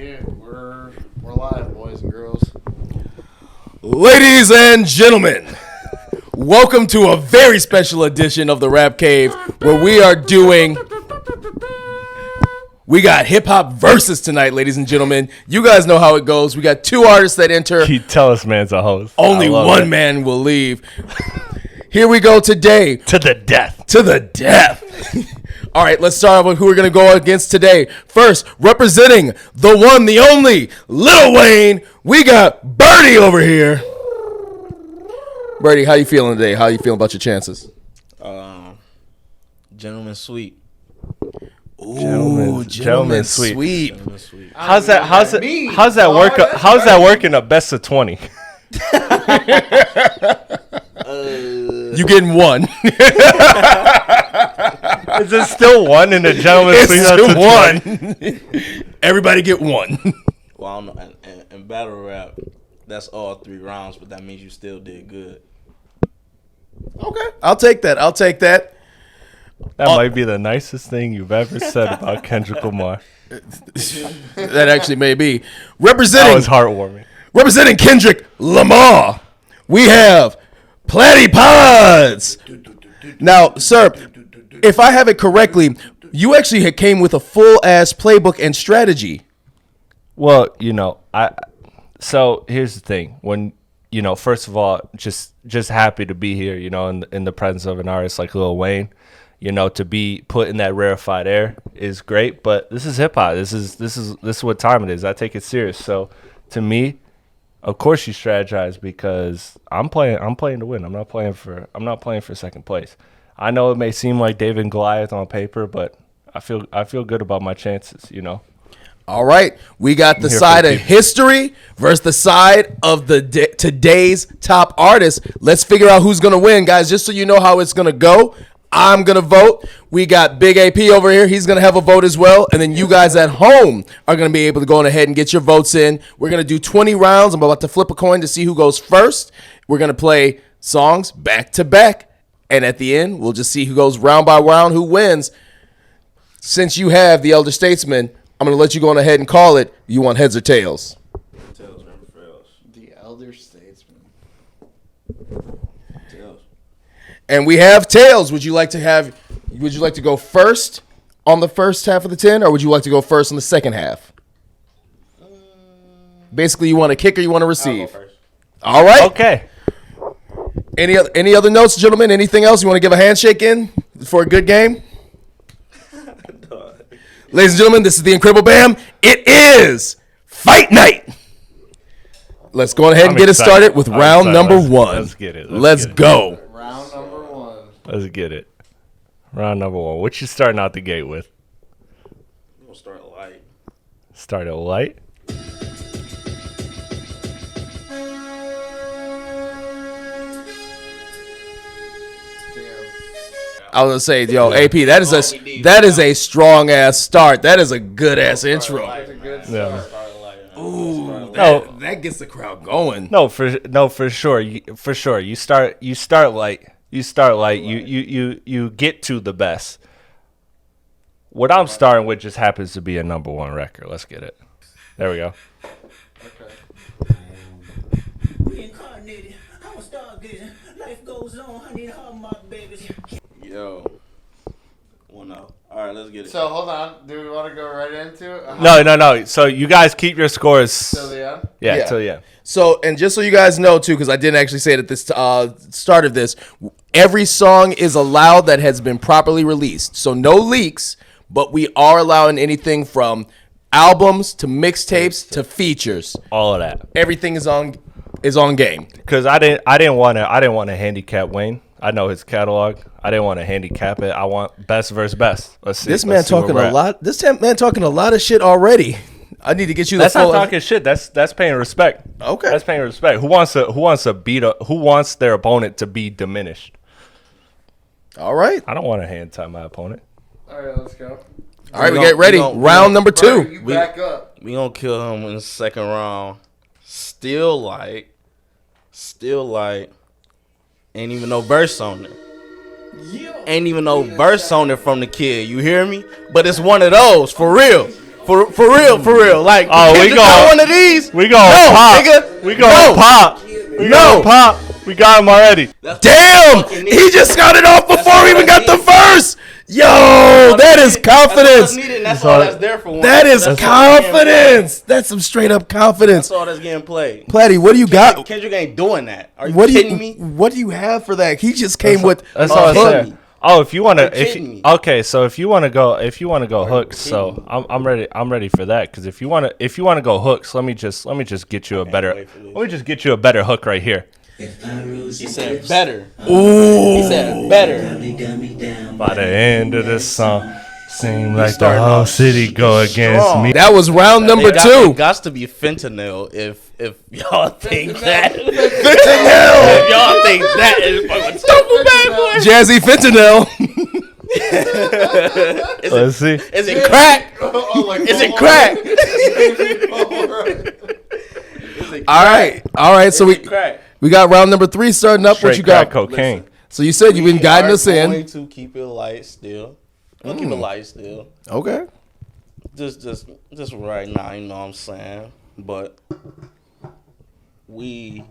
Yeah, we're live, boys and girls. Ladies and gentlemen, welcome to a very special edition of the Rap Cave, where we got hip hop versus tonight, ladies and gentlemen. You guys know how it goes. We got two artists that enter. You tell us man's a host. Only one man will leave. Here we go today. To the death. To the death. All right, let's start off with who we're going to go against today. First, representing the one, the only, Lil Wayne, we got Birdie over here. Birdie, how you feeling today? How you feeling about your chances? Gentleman sweep. Ooh, gentleman sweep. How's that work in a best of 20? You getting one. Is it still one in the gentleman sweep? It's still one. Everybody get one. Well, I don't know. In battle rap, that's all 3 rounds, but that means you still did good. Okay, I'll take that. That might be the nicest thing you've ever said about Kendrick Lamar. That actually may be. That was heartwarming. Representing Kendrick Lamar, we have Platypods. Now, sir, if I have it correctly, you actually came with a full-ass playbook and strategy. Well, so here's the thing. When, first of all, just happy to be here, in the presence of an artist like Lil Wayne. To be put in that rarefied air is great, but this is hip hop. This is what time it is. I take it serious. So to me, of course you strategize because I'm playing to win. I'm not playing for second place. I know it may seem like David and Goliath on paper, but I feel good about my chances, All right, we got the side of history versus the side of today's top artist. Let's figure out who's gonna win, guys. Just so you know how it's gonna go. I'm going to vote. We got Big AP over here. He's going to have a vote as well. And then you guys at home are going to be able to go on ahead and get your votes in. We're going to do 20 rounds. I'm about to flip a coin to see who goes first. We're going to play songs back to back. And at the end, we'll just see who goes round by round, who wins. Since you have the Elder Statesman, I'm going to let you go on ahead and call it. You want heads or tails? Tails never fails. The Elder Statesman. Tails. And we have tails. Would you like to go first on the first half of the 10, or would you like to go first on the second half? Basically, you want to kick or you want to receive? I'll go first. All right. Okay. Any other notes, gentlemen? Anything else you want to give a handshake in for a good game? Ladies and gentlemen, this is the Incredible Bam. It is fight night. Let's go ahead and get it started with round number 1. Let's get it. Let's go. Round number 1. Let's get it. Round number 1. What you starting out the gate with? We'll start light. Start it light. I was gonna say, yo, AP, that is a strong ass start. That is a good ass intro. That's a good Yeah. start. Ooh, No. that gets the crowd going. No, for sure. You start light. You get to the best. What I'm starting with just happens to be a number 1 record. Let's get it. There we go. Reincarnated, I'm a stargazer. Life goes on, honey, hallmark babies. Yo. 1-0. All right, let's get it. So, hold on. Do we want to go right into it? No. So you guys keep your scores. Till the end? Yeah, till the end. So, and just so you guys know, too, because I didn't actually say it at this start of this, every song is allowed that has been properly released. So no leaks, but we are allowing anything from albums to mixtapes to features. All of that. Everything is on game. Because I didn't want to handicap Wayne. I know his catalog. I didn't want to handicap it. I want best versus best. Let's see. This man talking a lot. This man talking a lot of shit already. I need to get you the That's not talking shit. That's paying respect. Okay. That's paying respect. Who wants their opponent to be diminished? All right. I don't want to hand tie my opponent. All right, let's go. All right, we get ready. Round number 2. You back up. We gonna kill him in the second round. Still light. Ain't even no verse on it. Ain't even no verse on it from the kid. You hear me? But it's one of those, for real. For real. Like, Oh, we Kendrick go- got one of these. We gonna pop. Nigga. We gonna pop. We gonna pop. We got him already. Damn! He just got it off before we even got the verse. Yo, that is confidence. That's all that's there for one. That is That's all that's getting confidence. That's some straight up played. confidence. That's all that's getting played. Platty, what do you got? Kendrick ain't doing that. Are you What do kidding you me? What do you have for that? He just came with. That's a all I hook. said. Oh, if you wanna, You're kidding me. okay, so if you wanna go hooks, so I'm ready for that. Because if you wanna go hooks, let me just get you a better, wait for this. let me just get you a better hook right here. He said better. Ooh. He said better. By the end of this song, seem like the whole city go against strong. me. That was round number It 2. got to be fentanyl if y'all think that. Fentanyl. If y'all think that is fucking super bad boy. Jazzy fentanyl. Let's see. Is it crack? Is it crack? All right. So Is it crack? we got round number 3 starting up. Straight What you got? crack cocaine. So you said you've been guiding us We're going in. to keep it light still. We'll keep it light still. Okay. Just right now, you know what I'm saying? But we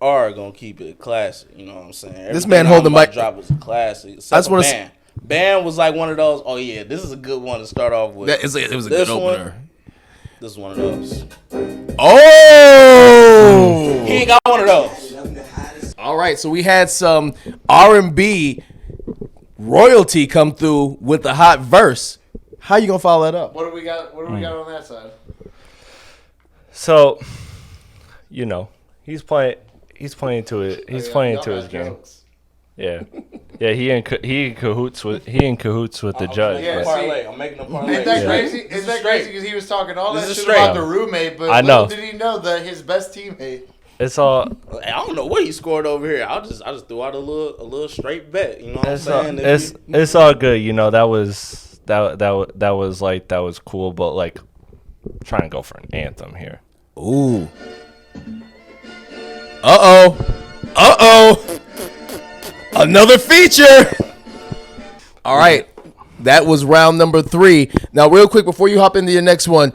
are gonna keep it classic, you know what I'm saying? This man Everything holding I'm the about mic- to drop was a classic. I just Except wanna for s- Bam. Bam was like one of those, oh yeah, this is a good one to start off with. It was a This good one- opener. This is one of those. Oh. He ain't got one of those. All right. So we had some R&B royalty come through with the hot verse. How you gonna follow that up? What do we got? What do we got on that side? So, you know, he's playing to it. He's Yeah, playing y'all to his got game. jokes. Yeah, yeah. He in cahoots with the judge. Yeah, but- see- I'm making a parlay. Ain't that Yeah. crazy? This Is that straight. crazy? Because he was talking all This that is shit straight. about the roommate, but I know. little did he know that his best teammate. It's all I don't know what he scored over here. I just threw out a little straight bet. You know what I'm it's all, saying? If it's all good. You know, that was cool, but like trying to go for an anthem here. Ooh. Uh-oh. Another feature. All right. That was round number 3. Now, real quick, before you hop into your next one,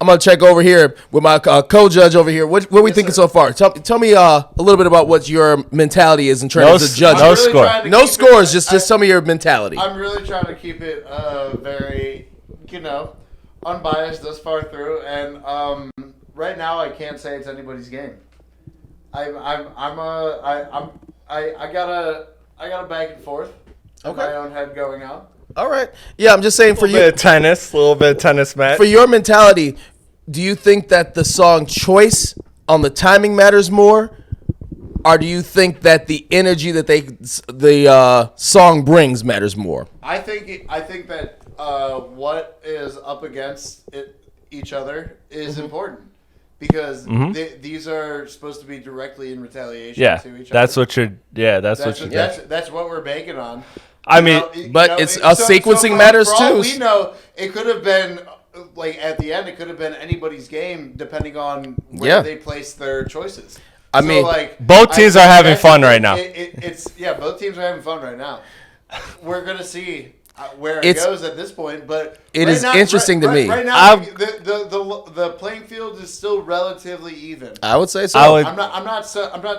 I'm going to check over here with my co-judge over here. What are we thinking so far? Tell me a little bit about what your mentality is in terms of judging. no I'm really score. trying to No keep it- scores, just tell me your mentality. I'm really trying to keep it very, unbiased thus far through, and right now I can't say it's anybody's game. I got a back and forth. In my own head going on. All right. Yeah, I'm just saying for A little bit of tennis match. For your mentality, do you think that the song choice on the timing matters more, or do you think that the energy that the song brings matters more? I think that what is up against each other is important because these are supposed to be directly in retaliation Yeah, to each that's other. what you're. Yeah, that's what you're. That's what we're banking on. I mean, but it's sequencing for- matters for all too. We know it could have been like at the end. It could have been anybody's game depending on where Yeah. they place their choices. I mean, both teams are having fun right now. Both teams are having fun right now. We're gonna see where it It's- goes at this point, but it right is now- interesting to me. Right now, the playing field is still relatively even. I would say so. I'm not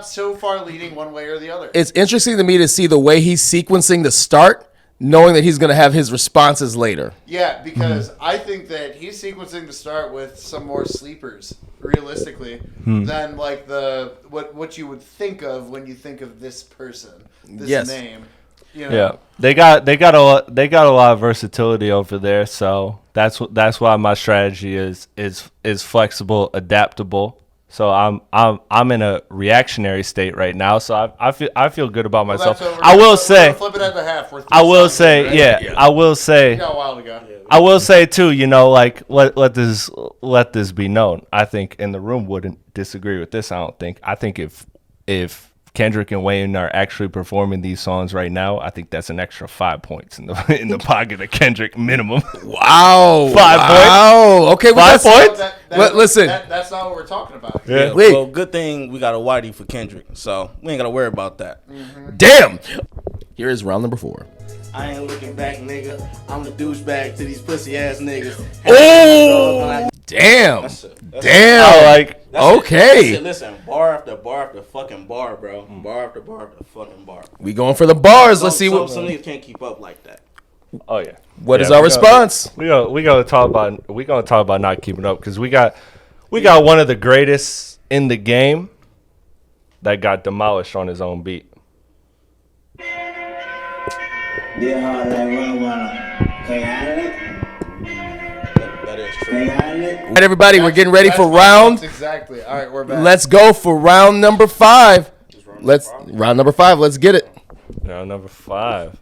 so far leaning one way or the other. It's interesting to me to see the way he's sequencing the start, knowing that he's going to have his responses later. Yeah, because I think that he's sequencing to start with some more sleepers, realistically, than like what you would think of when you think of this person, this Yes. name. Yeah, they got a lot of versatility over there, so that's why my strategy is flexible, adaptable. So I'm in a reactionary state right now, so I feel good about myself. Well, I will we're say, gonna flip it at the half. We're I will three say, songs in, right? yeah, I will say, We got a while to go. I will say too, like let this be known. I think in the room wouldn't disagree with this. I think if Kendrick and Wayne are actually performing these songs right now, I think that's an extra 5 points in the pocket of Kendrick minimum. wow, 5 points. Wow, okay, well, 5 points. Listen. That's not what we're talking about. Yeah. Wait. Well, good thing we got a whitey for Kendrick, so we ain't gotta worry about that. Damn. Here is round number 4. I ain't looking back, nigga. I'm the douchebag to these pussy ass niggas. Oh! Damn. Damn. Like, okay. Listen, bar after bar after fucking bar, bro. Bar after bar after fucking bar. We going for the bars. Let's see what. Some niggas can't keep up like that. oh yeah. What is Yeah, our response? We gonna talk about not keeping up because we got one of the greatest in the game that got demolished on his own beat. Dear hard like run. Can't handle it. That is true. Can't handle it. All right, everybody, we're getting ready for That's round. exactly. All right, we're back. Let's go for round number 5. Round number 5. Let's get it. Now number 5.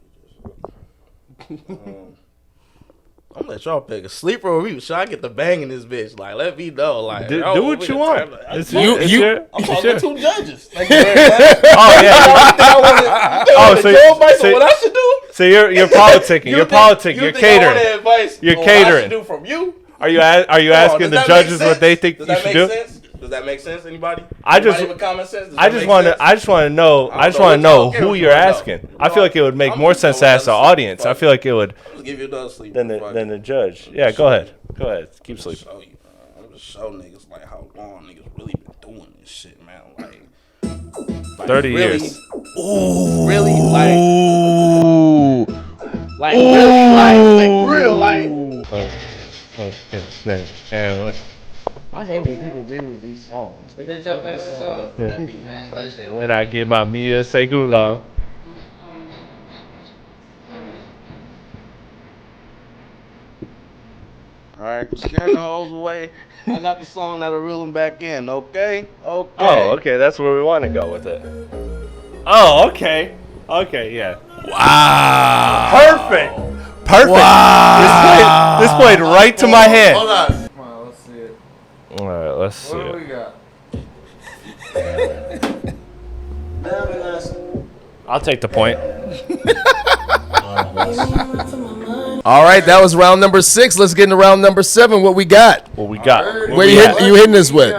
I'm gonna let y'all pick a sleeper or we. Should I get the bang in this bitch? Like, let me know. Like, Do yo, what we you can want. turn- It's You- your- it's you- your- I'm it's talking your- to 2 judges. Thank you very much. Oh yeah. Oh, so- so, advice so- on what I should do? So you're politicking. You're politicking. You're You think I want catering. advice You're on what I catering. should do from you? Are you asking the judges what they think you should do? Does that make sense? Anybody? I just- Anybody with common sense? Does I that just make want sense? to. I just want to know. I just want to know who you're asking. I feel like it would make more sense to ask the audience. I feel like it would I'll just give you another sleep. than the judge. Yeah, go ahead. Go ahead. Keep sleeping. Show you, man. I'm just show niggas like how long niggas really been doing this shit, man. Like 30 really, years. Really, like real life. When I get my Mia Segula. Alright, scaring the hoes away. I got the song that'll reel them back in, okay? Okay. Oh, okay. That's where we want to go with it. Oh, okay. Okay, yeah. Wow. Perfect. Perfect. Wow. This played right to my hand. Hold on. Come on, let's see it. All right, let's see What do we it. got? I'll take the point. All right, that was round number 6. Let's get into round number 7. What we got? What we got? Where What you we hit, got? you hitting this with?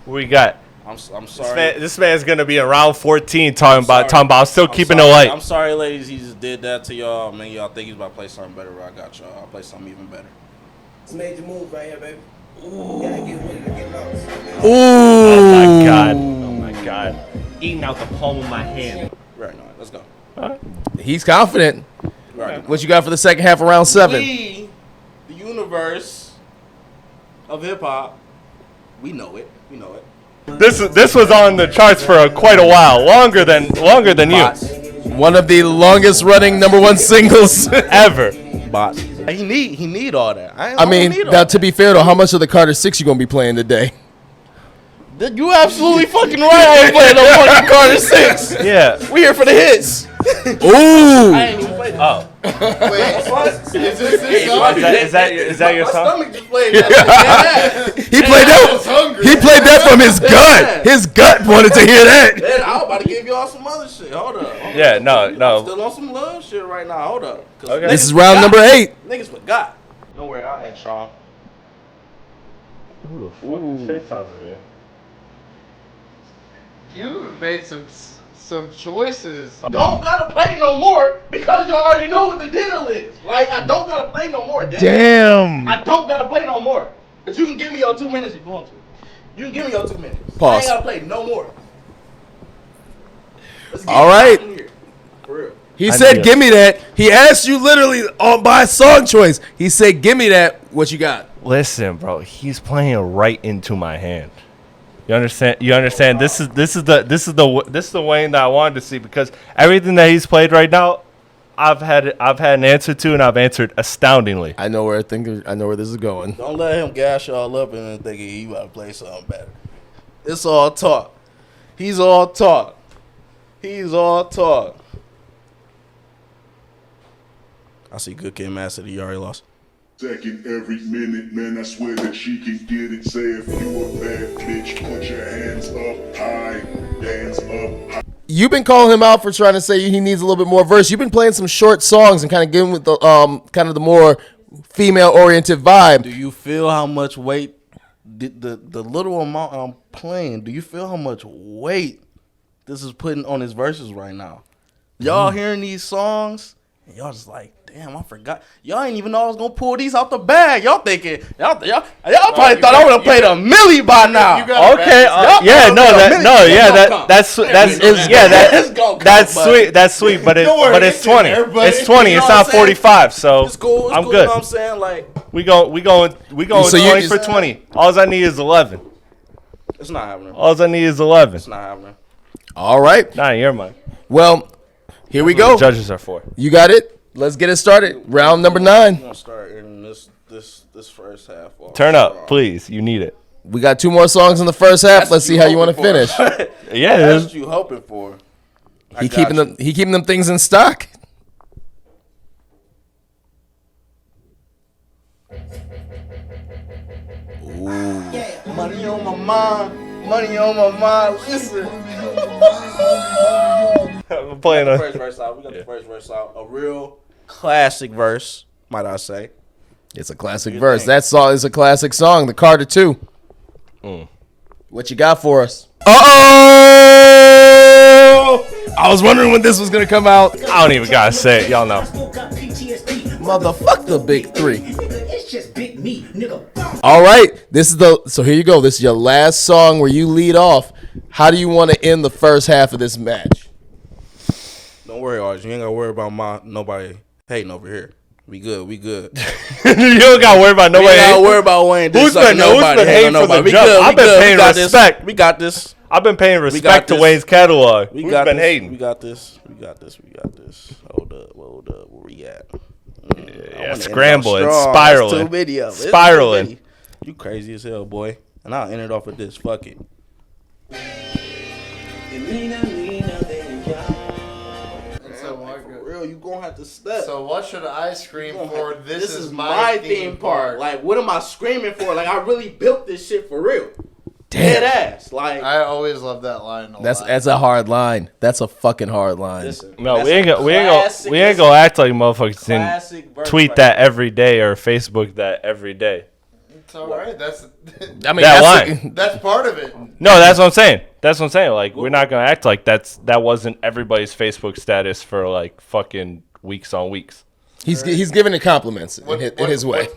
What we got? I'm sorry. This man's gonna be in round 14 talking about still I'm keeping sorry. it light. I'm sorry, ladies. He just did that to y'all. Man, y'all think he's about to play something better. I got y'all. I'll play something even better. It's major move right here, baby. Gotta get with it to get lost. Ooh. Oh my god. Oh my god. Eating out the palm of my hand. Right now, let's go. He's confident. Right now. What you got for the second half of round 7? We, the universe of hip hop, we know it. We know it. This was on the charts for quite a while, longer than you One of the longest running number 1 singles ever. Bots. He need all that. I mean, now to be fair though, how much of the Carter 6 you gonna be playing today? You absolutely fucking right. I ain't playing no fucking Carter 6. Yeah. We here for the hits. Ooh. I ain't even played that. Oh. Wait, is this song? Is that your My song? stomach just played that. He played that. He played that from his gut. His gut wanted to hear that. Man, I was about to give y'all some other shit. Hold up. Yeah, no. I'm still on some love shit right now. Hold up. 'Cause Okay. This is niggas round forgot. number 8. Niggas forgot. Don't worry, I ain't Sean. You made some choices. Don't gotta play no more because you already know what the deal is. Like, I don't gotta play no more. Damn. I don't gotta play no more. But you can give me your 2 minutes if you want to. You can give me your 2 minutes. I Pause. ain't gotta play no more. Let's get All right. it here. For real. He I said, knew it. "Give me that." He asked you literally by song choice. He said, "Give me that." What you got? Listen, bro, he's playing right into my hand. You understand? You understand? This is the Wayne that I wanted to see because everything that he's played right now, I've had an answer to and I've answered astoundingly. I know where this is going. Don't let him gas y'all up and then thinking he about to play something better. It's all talk. He's all talk. He's all talk. I see Good Kid, Mad City. You already lost. Second every minute, man, I swear that she can get it. Say if you a bad bitch, put your hands up high, hands up high. You've been calling him out for trying to say he needs a little bit more verse. You've been playing some short songs and kind of giving with the kind of the more female oriented vibe. Do you feel how much weight the little amount I'm playing? Do you feel how much weight this is putting on his verses right now? Y'all hearing these songs, and y'all just like, damn, I forgot. Y'all ain't even know I was gonna pull these out the bag. Y'all thinking, y'all probably thought I would have played a milli by now. You got Okay, that's sweet. That's sweet, but it's 20. It's 20. It's not 45. So It's cool. I'm You good. know what I'm saying? Like, We going So 20 for 20. All I need is 11. it's not happening. All I need is 11. It's not happening. All right. Not in your mind. Well, here we That's what go. the judges are for. You got it. Let's get it started. Round number 9. I'm gonna start in this first half. Off Turn up, strong. please. You need it. We got 2 more songs in the first half. That's Let's what see you how you want to hoping finish. for. Yeah, it That's is. what you hoping for. I He got keeping you. them. He keeping them things in stock. Money on my mind. Money on my mind. Listen. I'm playing The a. first verse out. We got the first verse out. A real classic verse, might I say. It's a classic you verse. think? That song is a classic song. The Carter 2. What you got for us? I was wondering when this was gonna come out. I don't even gotta say it. Y'all know. Motherfuck the big 3. It's just big me, nigga. All right, so here you go. This is your last song where you lead off. How do you want to end the first half of this match? Don't worry, Arj. You ain't gotta worry about nobody hating over here. We good. We good. You don't gotta worry about We nobody. ain't gotta worry about Wayne. Who's been hating for the We jump? good. I've been paying respect. We got this. I've been paying got respect to this. Wayne's catalog. We Who's got been this. hating? We got this. We got this. We got this. Hold up. Where we at? Yeah, scrambling, spiraling, It's too many of 'em. It's too spiraling. many. You crazy as hell, boy. And I'll end it off with this. Fuck it. So, Mark, For real, you gonna have to step. so what should I scream You gonna for? have- This is my theme part. Like, what am I screaming for? Like, I really built this shit for real. Dead ass. Like, I always love that line. That's a hard line. That's a fucking hard line. listen. No, that's we ain't a gonna gonna act like motherfuckers didn't classic verse tweet right that there. every day or Facebook that every day. It's all right. That's I mean, That that's line. that's part of it. No, that's what I'm saying. That's what I'm saying. Like, we're not gonna act like that wasn't everybody's Facebook status for like fucking weeks on weeks. he's giving it compliments in his way.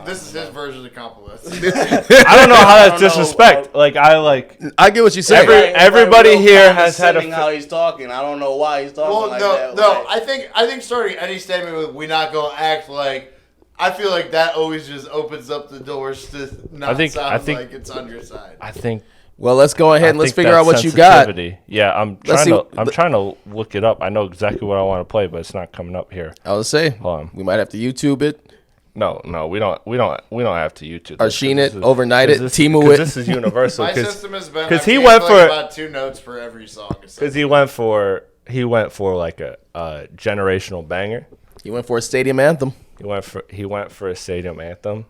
This is his version of compliments. I don't know how that's disrespect. Like, I get what you're saying. everybody real here has had condescending how he's talking. I don't know why he's talking Well, like no, that. no. Like, I think starting any statement with "we not gonna act like," I feel like that always just opens up the doors to not sound like it's on your side. I think. Well, let's go ahead and let's think figure out that's what you got. sensitivity. Yeah, I'm Let's trying to look it up. I know exactly what I want to play, but it's not coming up here. I was say Hold on. we might have to YouTube it. No, we don't have to YouTube. Or this, Sheen 'cause it, this is- overnight 'cause it, this- Timu 'cause it. This is universal. My Because system has been 'cause I he gave, went like, for- about 2 notes for every song. he went for like a generational banger. He went for a stadium anthem. He went for a stadium anthem.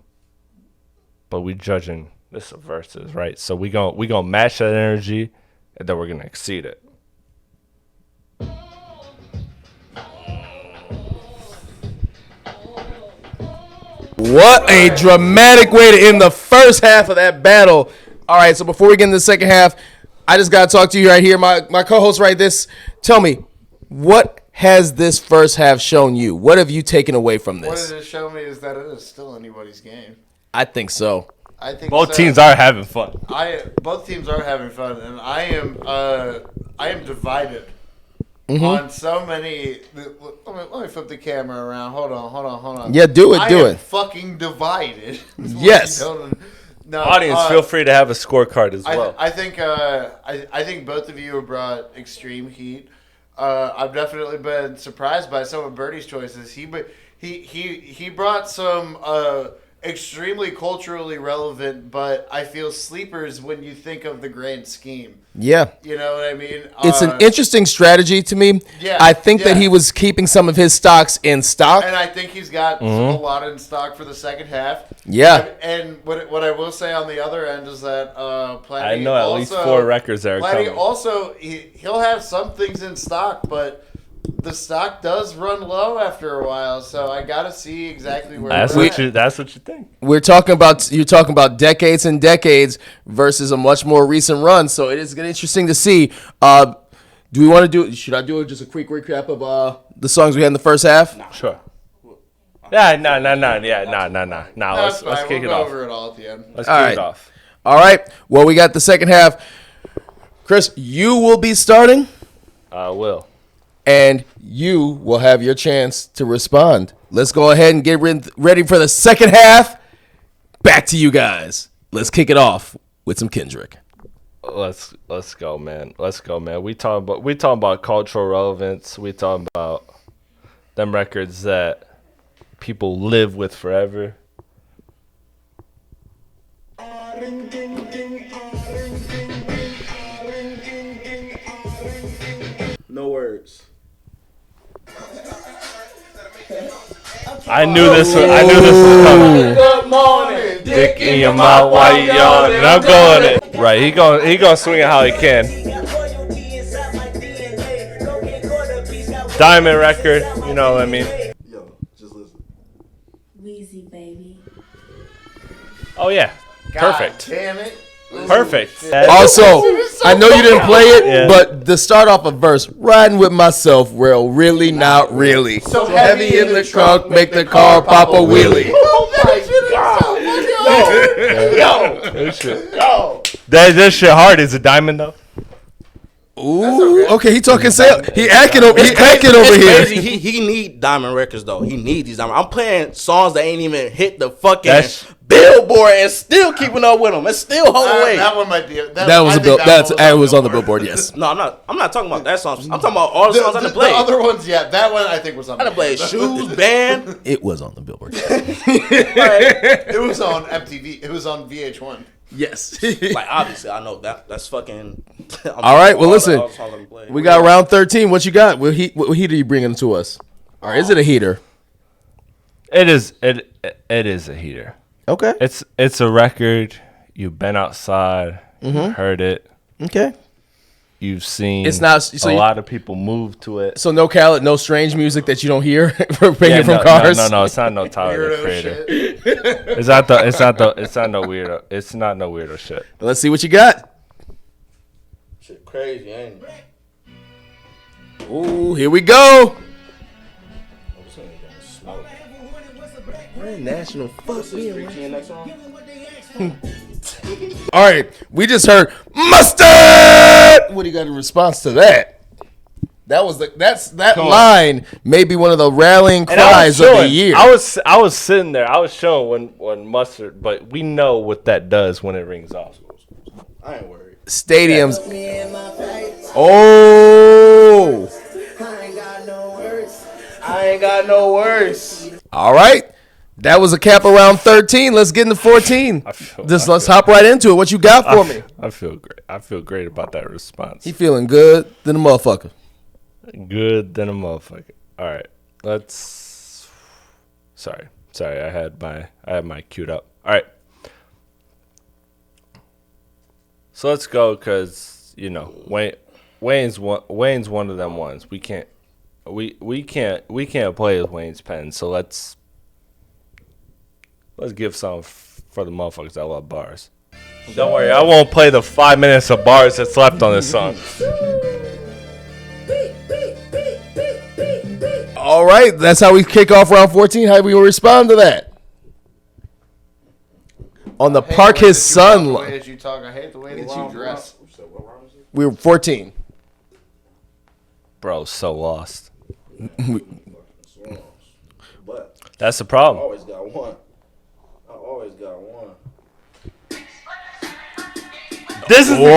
But we judging this verses, right? So we gonna match that energy, and then we're gonna exceed it. What a dramatic way to end the first half of that battle. All right, so before we get into the second half, I just got to talk to you right here. My co-host right this. Tell me, what has this first half shown you? What have you taken away from What this? it has shown me is that it is still anybody's game. I think so. I think Both so. teams are having fun. Both teams are having fun, and I am divided Mm-hmm. on so many. Let me flip the camera around. Hold on. Yeah, do it, I do am it. fucking divided. Yes. No, Audience, feel free to have a scorecard as well. I think both of you have brought extreme heat. I've definitely been surprised by some of Birdie's choices. He brought some extremely culturally relevant, but I feel sleepers when you think of the grand scheme. Yeah. You know what I mean? It's an interesting strategy to me. Yeah, I think that yeah. he was keeping some of his stocks in stock. And I think he's got a lot in stock for the second half. Yeah. And what I will say on the other end is that Platty I know at least 4 records that are Platty coming. also he'll have some things in stock, but the stock does run low after a while. So I got to see exactly where. That's we're what at. that's what you think. You're talking about decades and decades versus a much more recent run. So it is interesting to see. Do we want to do? Should I do just a quick recap of the songs we had in the first half? Sure. Yeah, no. Let's kick it off. Over it all at the end. Let's All kick right. it off. All right. Well, we got the second half. Chris, you will be starting, I will. and you will have your chance to respond. Let's go ahead and get ready for the second half. Back to you guys. Let's kick it off with some Kendrick. Let's go, man. We talking about cultural relevance. We talking about them records that people live with forever. No words. I knew this was coming. Good morning. Dick in your mouth while you yawning. I'm going it. Right, he gonna swing it how he can. Diamond record, you know what I mean? Yo, just listen. Weezy, baby. Oh yeah, perfect. Damn it. Perfect. Also, I know you didn't play it, Yeah. but to start off a verse, riding with myself, well, really, not really. So Heavy in the trunk, make the car pop a wheelie. That shit hard. Is it diamond though? Ooh, okay, he talking sale. He acting over It's here. crazy. He need diamond records though. He need these diamond. I'm playing songs that ain't even hit the fucking Billboard and still keeping up with them. It's still holding weight. That one might be. That was a bill. It was on the Billboard. Yes. No, I'm not talking about that song. I'm talking about all the songs I done The played. other ones, yeah, that one I think was on. I done played Shoes, Band. It was on the Billboard. It was on MTV. It was on VH1. Yes. Like obviously, I know that's fucking. All right. Well, listen. all the songs I done played. We got round 13. What you got? What heat are you bringing to us? Or is it a heater? It is. It is a heater. Okay. It's a record. You've been outside. You heard it. Okay. You've seen. It's not- so a you- lot of people move to it. So no Khaled, no strange music that you don't hear from bringing from no, cars. No, it's not no Tyler the Weirdo Creator. shit. It's not no weirdo. It's not no weirdo shit. Let's see what you got. Shit crazy, ain't it? Ooh, here we go. National fuck All right, we just heard mustard. What do you got in response to that? That line may be one of the rallying cries of the year. I was sitting there. I was showing when mustard, but we know what that does when it rings off. I ain't worried. Stadiums. Oh. I ain't got no words. All right. That was a cap around 13. Let's get into 14. Let's hop right into it. What you got for me? I feel great. I feel great about that response. He feeling good than a motherfucker. Good than a motherfucker. All right, let's. Sorry. I had my queued up. All right. So let's go because Wayne's one of them ones. We can't play with Wayne's pen. So let's give some for the motherfuckers that love bars. Don't worry, I won't play the 5 minutes of bars that's left on this song. All right. That's how we kick off round 14. How we will respond to that? On the Park His Son The way line. that you talk, I hate the way that you dress. We were 14. Bro, so lost. But That's the I problem. always got one. I always got one. This is Whoa.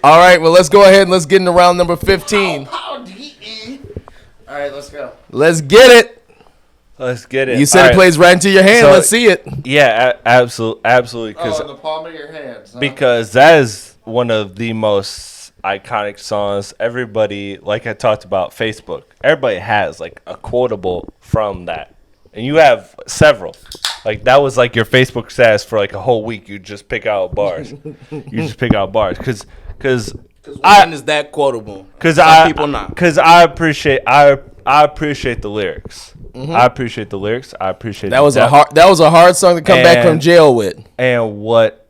All right. Well, let's go ahead and let's get into round number 15. All right, let's go. Let's get it. Let's get it. You said All it right. plays right into your hand. So- Let's see it. Yeah, absolutely. Oh, in the palm of your hands. Huh? Because that is one of the most iconic songs. Everybody, like I talked about Facebook, everybody has like a quotable from that. And you have several. Like that was like your Facebook status for like a whole week. You just pick out bars. Because Because one is that quotable. Some people not. Because I appreciate the lyrics. I appreciate the lyrics. I appreciate That was a hard song to come back from jail with. And what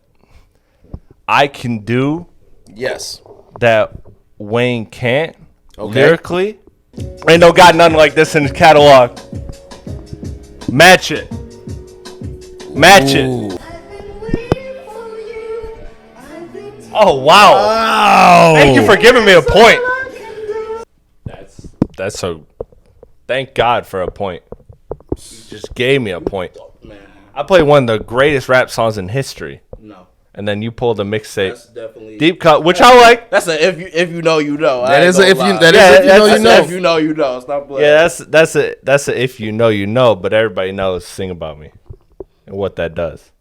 I can do Yes. that Wayne can't Okay. lyrically. Ain't no got nothing like this in his catalog. Match it. Match it. Ooh. Oh wow. Wow. Thank you for giving me a point. That's so. Thank God for a point. You just gave me a point. Man, I played one of the greatest rap songs in history, no. and then you pulled a That's mixtape, definitely deep cut, which I like. That's a if you know you know. That is a if you Yeah, if you know that's you That's know. a if you know you know. Stop playing. Yeah, that's a if you know you know, but everybody knows Sing About Me and what that does.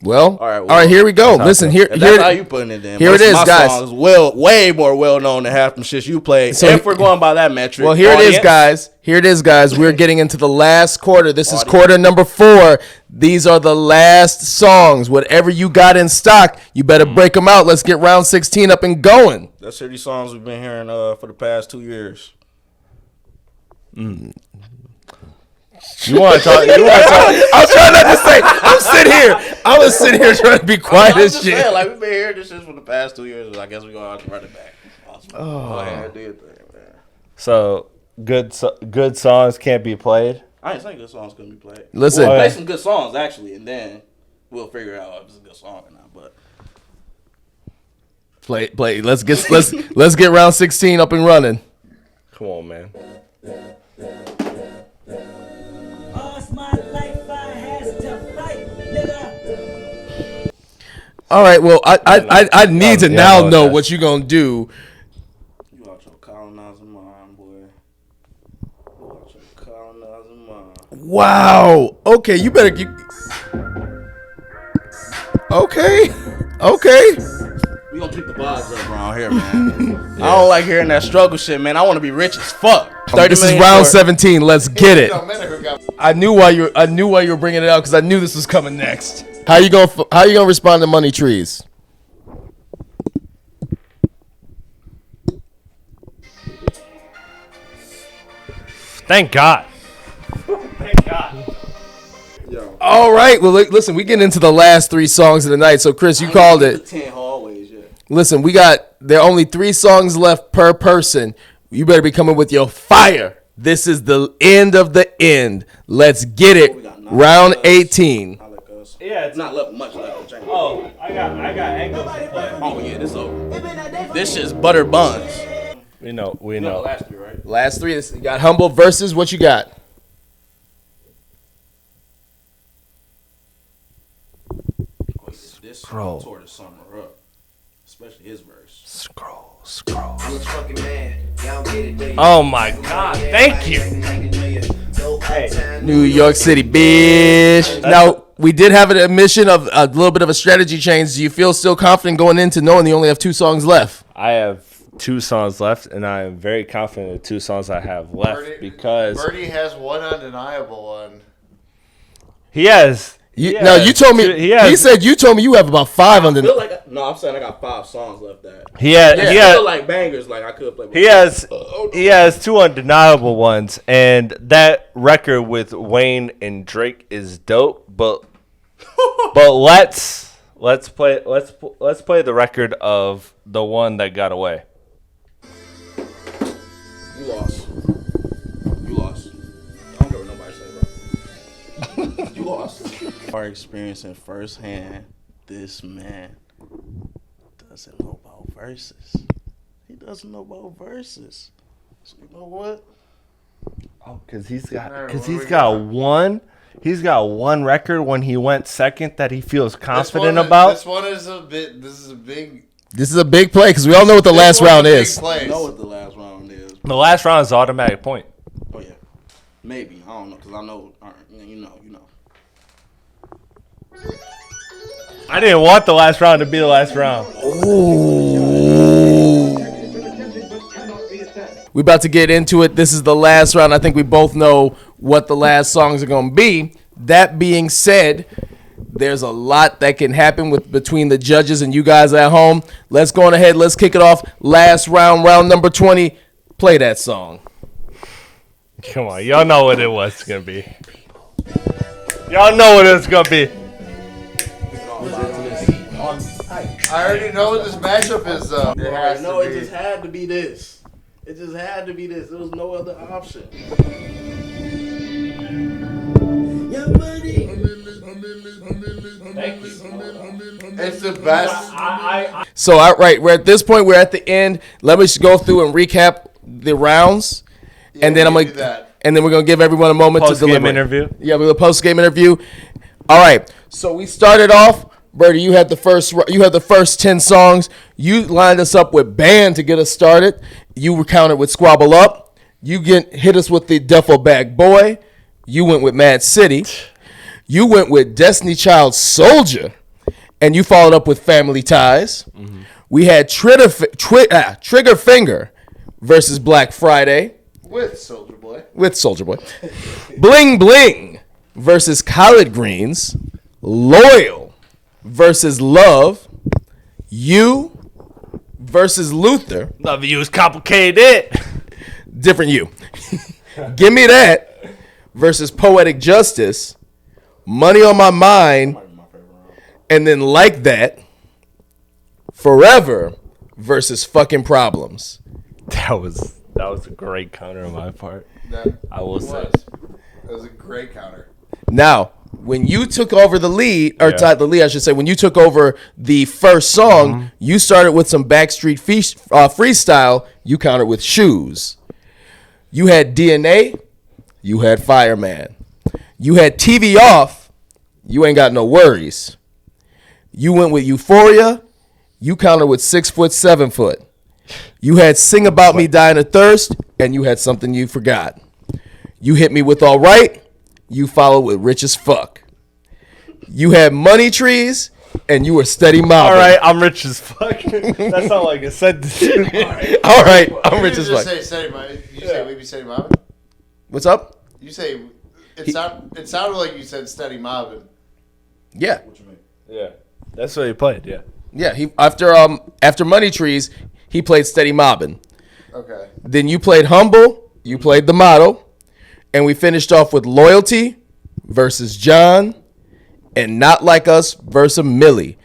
Well, All right, all right, here we go. how Listen, I here, If that's here, how you putting it in. here Most it of is, my guys. songs way more well known than half them shits you played. So if we're going by that metric. well, here it is, audience, guys. Here it is, guys. We're getting into the last quarter. This is quarter number 4. These are the last songs. Whatever you got in stock, you better break them out. Let's get round 16 up and going. That's 30 songs we've been hearing for the past 2 years. You want to talk? You want to talk? I was trying not to say. I was sitting here trying to be quiet I'm as just shit. saying, like we've been hearing this shit for the past 2 years. I guess we're gonna have to run it back. Awesome. Go ahead, do your thing, man. So good songs can't be played. I ain't saying good songs couldn't be played. Listen. we'll Oh, yeah. play some good songs actually, and then we'll figure out if it's a good song or not. But Play. Let's get round 16 up and running. Come on, man. All's my life I has to fight, nigga. All right. Well, I need to Yeah, now no, know that's- what you gonna do. you out your colonizing mind, boy. You out your colonizing mind. Wow. Okay. You better. Okay. We gonna keep the vibes up around here, man. I don't like hearing that struggle shit, man. I want to be rich as fuck. 30 This is million round for- 17. Let's get it. Don't matter who got. I knew why you were bringing it out because I knew this was coming next. How you gonna respond to Money Trees? Thank God. Thank God. All right. Well, listen, we get into the last 3 songs of the night. So, Chris, you called The it. 10 hallways, yeah. Listen, there are only 3 songs left per person. You better be coming with your fire. This is the end of the end. Let's get it. We got 9 Round left. 18. I like us. Yeah, It's not left much left. James. Oh, I got angles to play. Oh yeah, this over. This shit's butter buns. We know. No, last 3, right? Last 3. You got Humble versus what you got? This Bro. tore the summer up, especially his verse. Scroll. Oh Oh my God! Thank you. New York City, bitch. Now, we did have an admission of a little bit of a strategy change. Do you feel still confident going into knowing you only have 2 songs left? I have 2 songs left, and I am very confident in the 2 songs I have left because Birdie has one undeniable one. he has. No, you told me. He said you told me you have about 5 under. No, I'm saying I got 5 songs left. That He has. I feel like bangers. Like I could play. He has 2 undeniable ones, and that record with Wayne and Drake is dope. But let's play the record of the one that got away. You lost. You lost. I don't care what nobody say, bro. You lost. Are experiencing firsthand. This man doesn't know about verses. He doesn't know about verses. So you know what? Oh, because he's Alright, got what do we got? one. He's got one record when he went second that he feels confident This about. one is a bit. This is a big. This is a big play because we all know what the last round is. I know what the last round is. The last round is automatic point. Oh yeah, maybe I don't know because I know. You know. I didn't want the last round to be the last round. We about to get into it. This is the last round. I think we both know what the last songs are going to be. That being said, there's a lot that can happen between the judges and you guys at home. Let's go on ahead. Let's kick it off. Last round, round number 20. Play that song. Come on, y'all know what it was gonna be. Y'all know what it's gonna be. I already know what this matchup is, though. It has No, to it be. just had to be this. It just had to be this. There was no other option. Your money. It's the best. So, all right, we're at this point. We're at the end. Let me just go through and recap the rounds, and then I'm you gonna, do that. and then we're gonna give everyone a moment to Post-game deliver. interview. Yeah, we're gonna post game interview. All right. So we started off. Bertie, you had the first. You had the first 10 songs. You lined us up with Band to get us started. You were counted with Squabble Up. You hit us with the Duffel Bag Boy. You went with Mad City. You went with Destiny Child Soldier, and you followed up with Family Ties. Mm-hmm. We had Trigger Finger versus Black Friday With Soldier Boy. Bling Bling versus Collard Greens. Loyal versus Love. You versus Luther. Love you is complicated. Different you. Give Me That versus Poetic Justice. Money on My Mind. And then Like That. Forever versus Fucking Problems. That was a great counter on my part. I will say. It was a great counter. Now, when you took over the lead, or Yeah. the lead, I should say, when you took over the first song, you started with some Backstreet freestyle. You countered with Shoes. You had DNA. You had Fireman. You had TV Off. You Ain't Got No Worries. You went with Euphoria. You countered with 6 Foot, 7 Foot. You had Sing About Me Dying of Thirst, and you had Something You Forgot. You hit me with All Right. You followed with Rich as Fuck. You had Money Trees, and you were Steady Mobbing. All right, I'm rich as fuck. That's not like a sentence. All right, I'm Rich You as just Fuck. say Steady Mobbin. You say we be Steady Mobbin? What's up? You say it sounded like you said Steady Mobbin. Yeah. Yeah, that's what he played. Yeah. Yeah, he after Money Trees, he played Steady Mobbin'. Okay. Then you played Humble, you played The Motto, and we finished off with Loyalty versus John and Not Like Us versus Millie.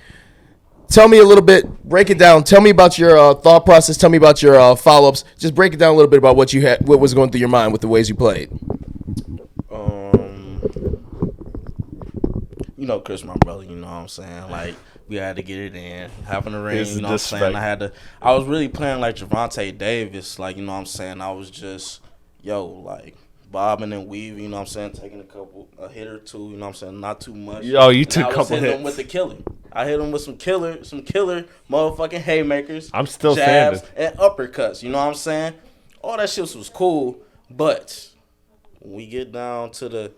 Tell me a little bit, break it down. Tell me about your thought process. Tell me about your follow-ups. Just break it down a little bit about what was going through your mind with the ways you played. You know, Chris, my brother, you know what I'm saying? Like, we had to get it in. Having the ring, Here's you know the what I'm saying? disrespect. I was really playing like Javante Davis, like, you know what I'm saying? I was just, like, bobbing and weaving, you know what I'm saying? Taking a hit or two, you know what I'm saying? Not too much. Yo, you And took I a was couple hitting hits. them with the killer. I hit them with some killer motherfucking haymakers. I'm still jabs standing. and uppercuts, you know what I'm saying? All that shit was cool, but when we get down to the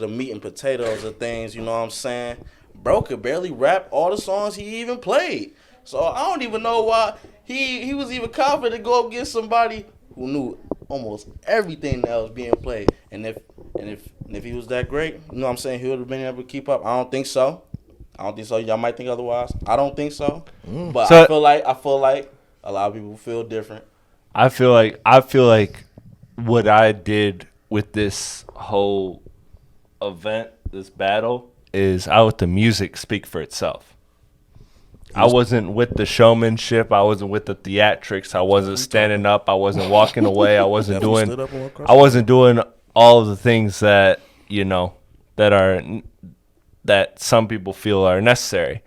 meat and potatoes of things, you know what I'm saying? Bro could barely rap all the songs he even played. So I don't even know why he was even confident to go up against somebody who knew almost everything that was being played. And if he was that great, you know what I'm saying, he would have been able to keep up. I don't think so. Y'all might think otherwise. I don't think so. But So- I feel like a lot of people feel different. I feel like what I did with this whole event, this battle, is I let the music speak for itself. I wasn't with the showmanship. I wasn't with the theatrics. I wasn't standing up. I wasn't walking away. I wasn't Definitely doing. stood up and walked across I wasn't doing all of the things that that some people feel are necessary.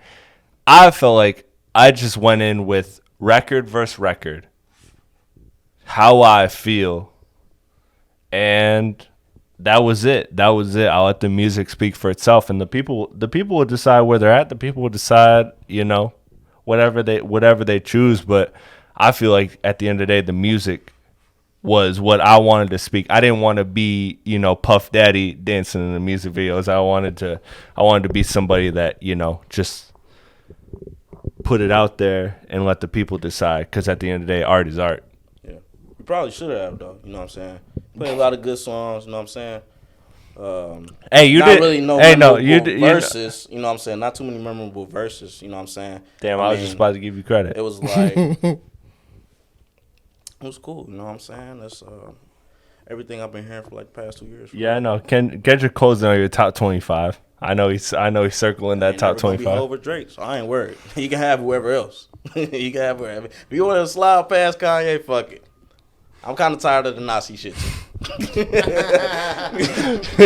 I felt like I just went in with record versus record, how I feel, and that was it. I let the music speak for itself, and the people will decide where they're at. The people will decide, whatever they choose. But I feel like at the end of the day, the music was what I wanted to speak. I didn't want to be, Puff Daddy dancing in the music videos. I wanted to be somebody that, just put it out there and let the people decide. Because at the end of the day, art is art. Yeah. You probably should have, though. You know what I'm saying? Play a lot of good songs, you know what I'm saying? Hey, you not did. really no Hey, no, memorable you verses, you know what I'm saying? Not too many memorable verses, you know what I'm saying? Damn, I was just about to give you credit. It was like, it was cool, you know what I'm saying? That's everything I've been hearing for like the past 2 years. Yeah, I know. Kendrick Lamar's on your top 25. I know he's circling that Ain't top never gonna be 25. over Drake, so I ain't worried. You can have whoever else. You can have whoever. If you want to slide past Kanye, fuck it. I'm kind of tired of the Nazi shit.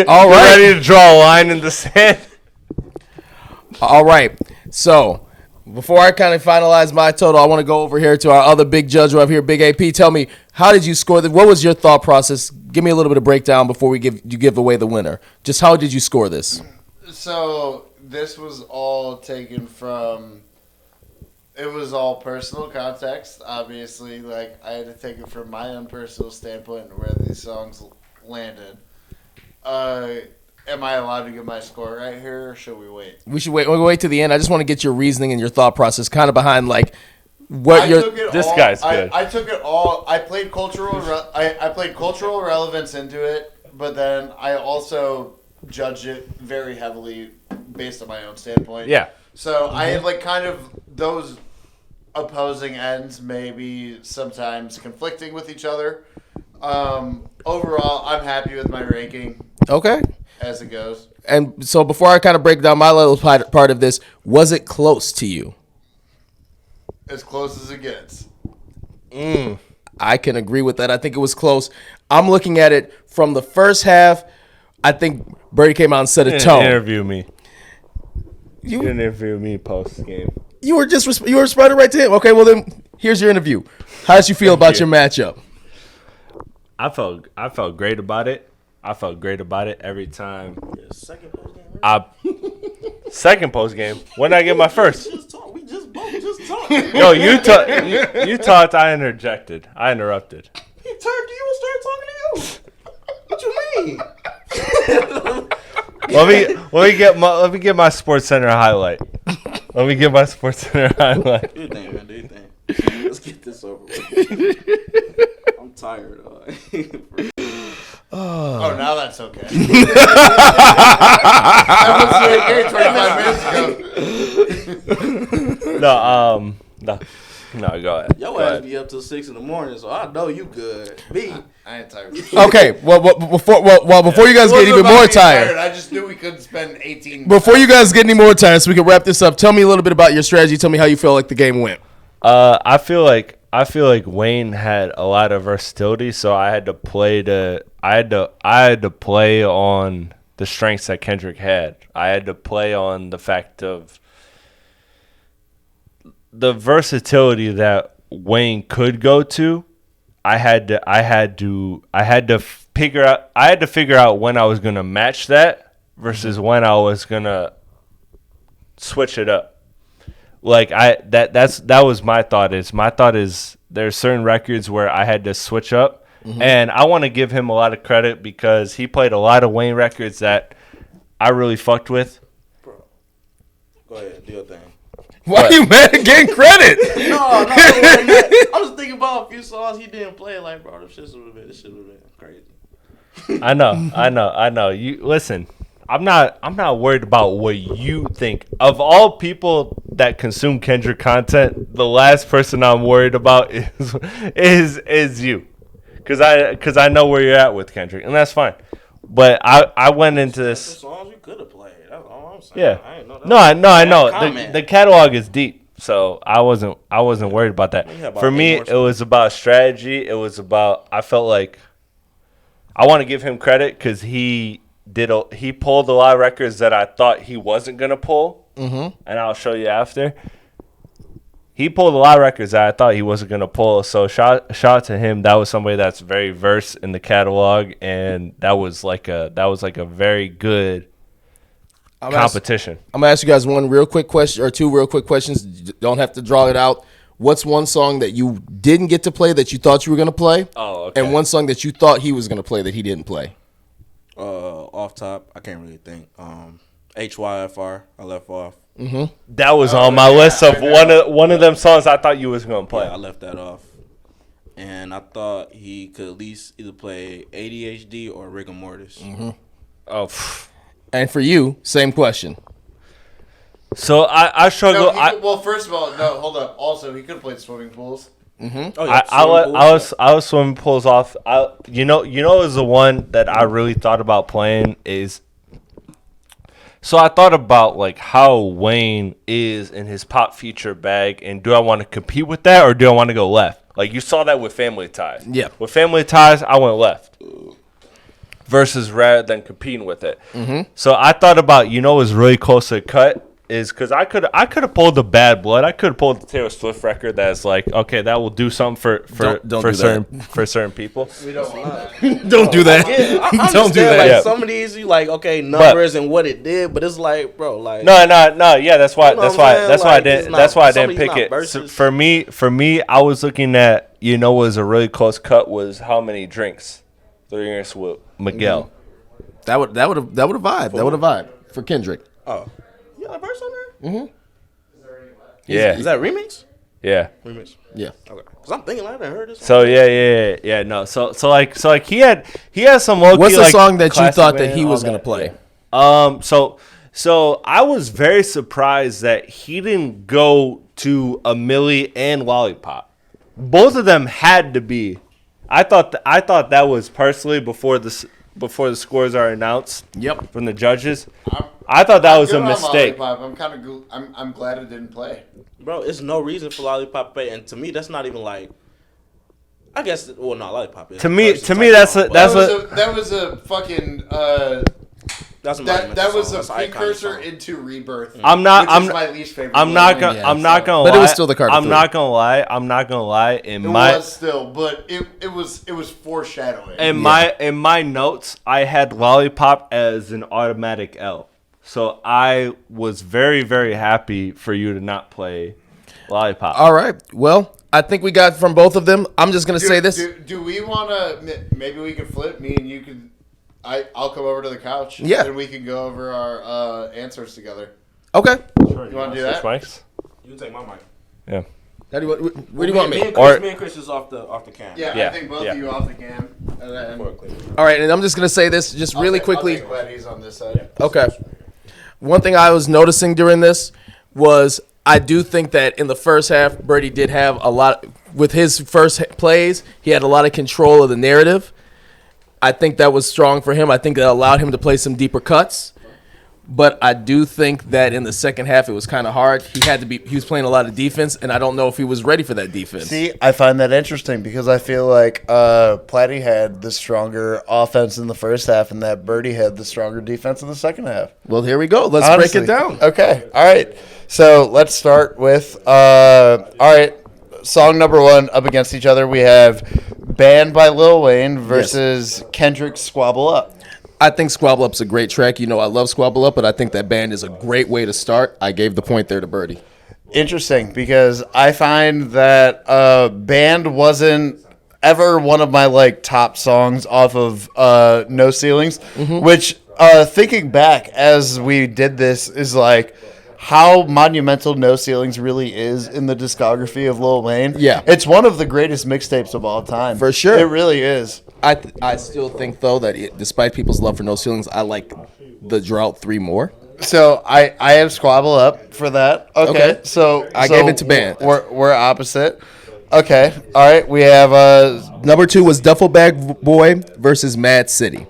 All right. Ready to draw a line in the sand? All right. So before I kind of finalize my total, I want to go over here to our other big judge right here, Big AP. Tell me, how did you score this? What was your thought process? Give me a little bit of breakdown before you give away the winner. Just how did you score this? So this was all taken from. It was all personal context, obviously. Like, I had to take it from my own personal standpoint and where these songs landed. Am I allowed to give my score right here, or should we wait? We should wait. We'll wait to the end. I just want to get your reasoning and your thought process, kind of behind like what your. This guy's good. I took it all. I played cultural. I played cultural relevance into it, but then I also judged it very heavily based on my own standpoint. Yeah. So I have like kind of those opposing ends, maybe sometimes conflicting with each other. Overall, I'm happy with my ranking Okay. as it goes. And so before I kind of break down my little part of this, was it close to you? As close as it gets. I can agree with that. I think it was close. I'm looking at it from the first half. I think Birdie came out and set a You tone. didn't interview me. You- You didn't interview me post game. You were just you were responding right to him. Okay, well then here's your interview. How did you feel about your matchup? I felt great about it. I felt great about it every time. Second post game. Second post game. When did I get my first? Just talk. We just both just talked. Yo, you talked. I interjected. I interrupted. He turned to you and started talking to you. What you mean? Let me get my Sports Center highlight. Let me get my Sports Center highlight. Do your thing, man. Do your thing. Let's get this over with. I'm tired. Oh, now that's okay. That was the game 25 minutes ago. No, go ahead. Your Go ass ahead. be up till 6 in the morning, so I know you good. Me, I ain't tired. Okay, well before you guys get even more tired. I just knew we couldn't spend 18. Before you guys get any more tired, so we can wrap this up. Tell me a little bit about your strategy. Tell me how you feel like the game went. I feel like Wayne had a lot of versatility, so I had to play on the strengths that Kendrick had. I had to play on the fact of the versatility that Wayne could go to. I had to figure out when I was gonna match that versus when I was gonna switch it up. Like that was my thought. My thought is there are certain records where I had to switch up, and I want to give him a lot of credit because he played a lot of Wayne records that I really fucked with. bro. Go ahead, do your thing. Why are you mad at getting credit? No, I'm just thinking about a few songs he didn't play. Like, bro, this shit would have been crazy. I know. You listen. I'm not worried about what you think. Of all people that consume Kendrick content, the last person I'm worried about is you, because I know where you're at with Kendrick, and that's fine. But I went into Some this. songs you could have played. That's all I'm saying. Yeah. I ain't know that. No, I know. Comment. The catalog is deep, so I wasn't worried about that. You had about For me, 8 more it was about strategy. It was about I felt like I want to give him credit because he pulled a lot of records that I thought he wasn't gonna pull, and I'll show you after. He pulled a lot of records that I thought he wasn't gonna pull. So shout out to him. That was somebody that's very versed in the catalog, and that was like a very good competition. I'm gonna ask you guys one real quick question or two real quick questions. You don't have to draw it out. What's one song that you didn't get to play that you thought you were gonna play? Oh, okay. And one song that you thought he was gonna play that he didn't play? Off top, I can't really think. HYFR, I left off. That was on my list of one of them songs I thought you was gonna play. Yeah, I left that off. And I thought he could at least either play ADHD or Rigor Mortis. Oh, And for you, same question. so I struggle. Well, first of all, no, hold up. Also, he could have played swimming pools. Oh, I was swimming pools off. Is the one that I really thought about playing is So I thought about like how Wayne is in his pop feature bag, and do I want to compete with that or do I want to go left? Like you saw that with Family Ties. Yeah. With Family Ties, I went left. Versus rather than competing with it. Mm-hmm. So I thought about, it was really close to the cut is because I could have pulled the Bad Blood. I could have pulled the Taylor Swift record that's like, okay, that will do something for certain people. We don't want that. Don't do that. I Don't do that. Like Yeah. some of these, you like okay numbers and what it did, but it's like, bro, like No. Yeah, that's why. You know That's what why. I'm That's why I saying? Like, didn't. it's not- That's why I some of didn't these pick not it. So verses. for me, I was looking at. Was a really close cut was How Many Drinks, 3 Years with Miguel. That would have vibe. That would have vibe for Kendrick. oh, you got a verse on there? Mm-hmm. Yeah, Is that a remix? yeah. Remix. Yeah. Okay. Cause I'm thinking I haven't heard this. So yeah. No. So like he had some. Low-key, What's the like, song that you classic thought that band, he all was gonna that. play? So I was very surprised that he didn't go to A Milli and Lollipop. Both of them had to be. I thought that was personally before the scores are announced. Yep. From the judges. I thought that was a mistake. I'm glad it didn't play. Bro, it's no reason for Lollipop to play, and to me, that's not even like. I guess, well, no, Lollipop is. To me, versus that's type a song, that's but That was a fucking. that's a That was That's a an iconic precursor song. into Rebirth. I'm not. Which is my least favorite. I'm not gonna. Yeah, I'm not gonna. But lie. it was still the Carter I'm three. not gonna lie. I'm not gonna lie. It was still, but it was foreshadowing. In my notes, I had Lollipop as an automatic L. So I was very, very happy for you to not play Lollipop. All right. Well, I think we got from both of them. I'm just gonna say this. Do we want to? Maybe we could flip. Me and you could. I'll come over to the couch. Yeah. And we can go over our answers together. Okay. You wanna do that? Mics? You can take my mic. Yeah. How do you, where do you want me? Me and Chris is off the cam. Yeah, I think both of you off the cam. And then, All right, and I'm just gonna say this just really quickly. I'm glad he's on this side. Okay. One thing I was noticing during this was I do think that in the first half, Birdie did have a lot with his first plays. He had a lot of control of the narrative. I think that was strong for him. I think that allowed him to play some deeper cuts. But I do think that in the second half, it was kind of hard. He was playing a lot of defense, and I don't know if he was ready for that defense. See, I find that interesting because I feel like Platty had the stronger offense in the first half, and that Birdie had the stronger defense in the second half. Well, here we go. Let's Honestly. break it down. Okay, all right. So let's start with all right. Song number one up against each other. We have "Banned" by Lil Wayne versus Kendrick's "Squabble Up." I think Squabble Up's a great track. I love Squabble Up, but I think that band is a great way to start. I gave the point there to Birdie. Interesting, because I find that "Banned" wasn't ever one of my top songs off of No Ceilings, which thinking back as we did this is how monumental No Ceilings really is in the discography of Lil Wayne. Yeah. It's one of the greatest mixtapes of all time. For sure. It really is. I still think, though, that despite people's love for No Ceilings, I like the Drought 3 more. So I have Squabble Up for that. Okay. So I gave it to Band. We're opposite. Okay. All right. We have Number 2 was Duffel Bag Boy versus Mad City.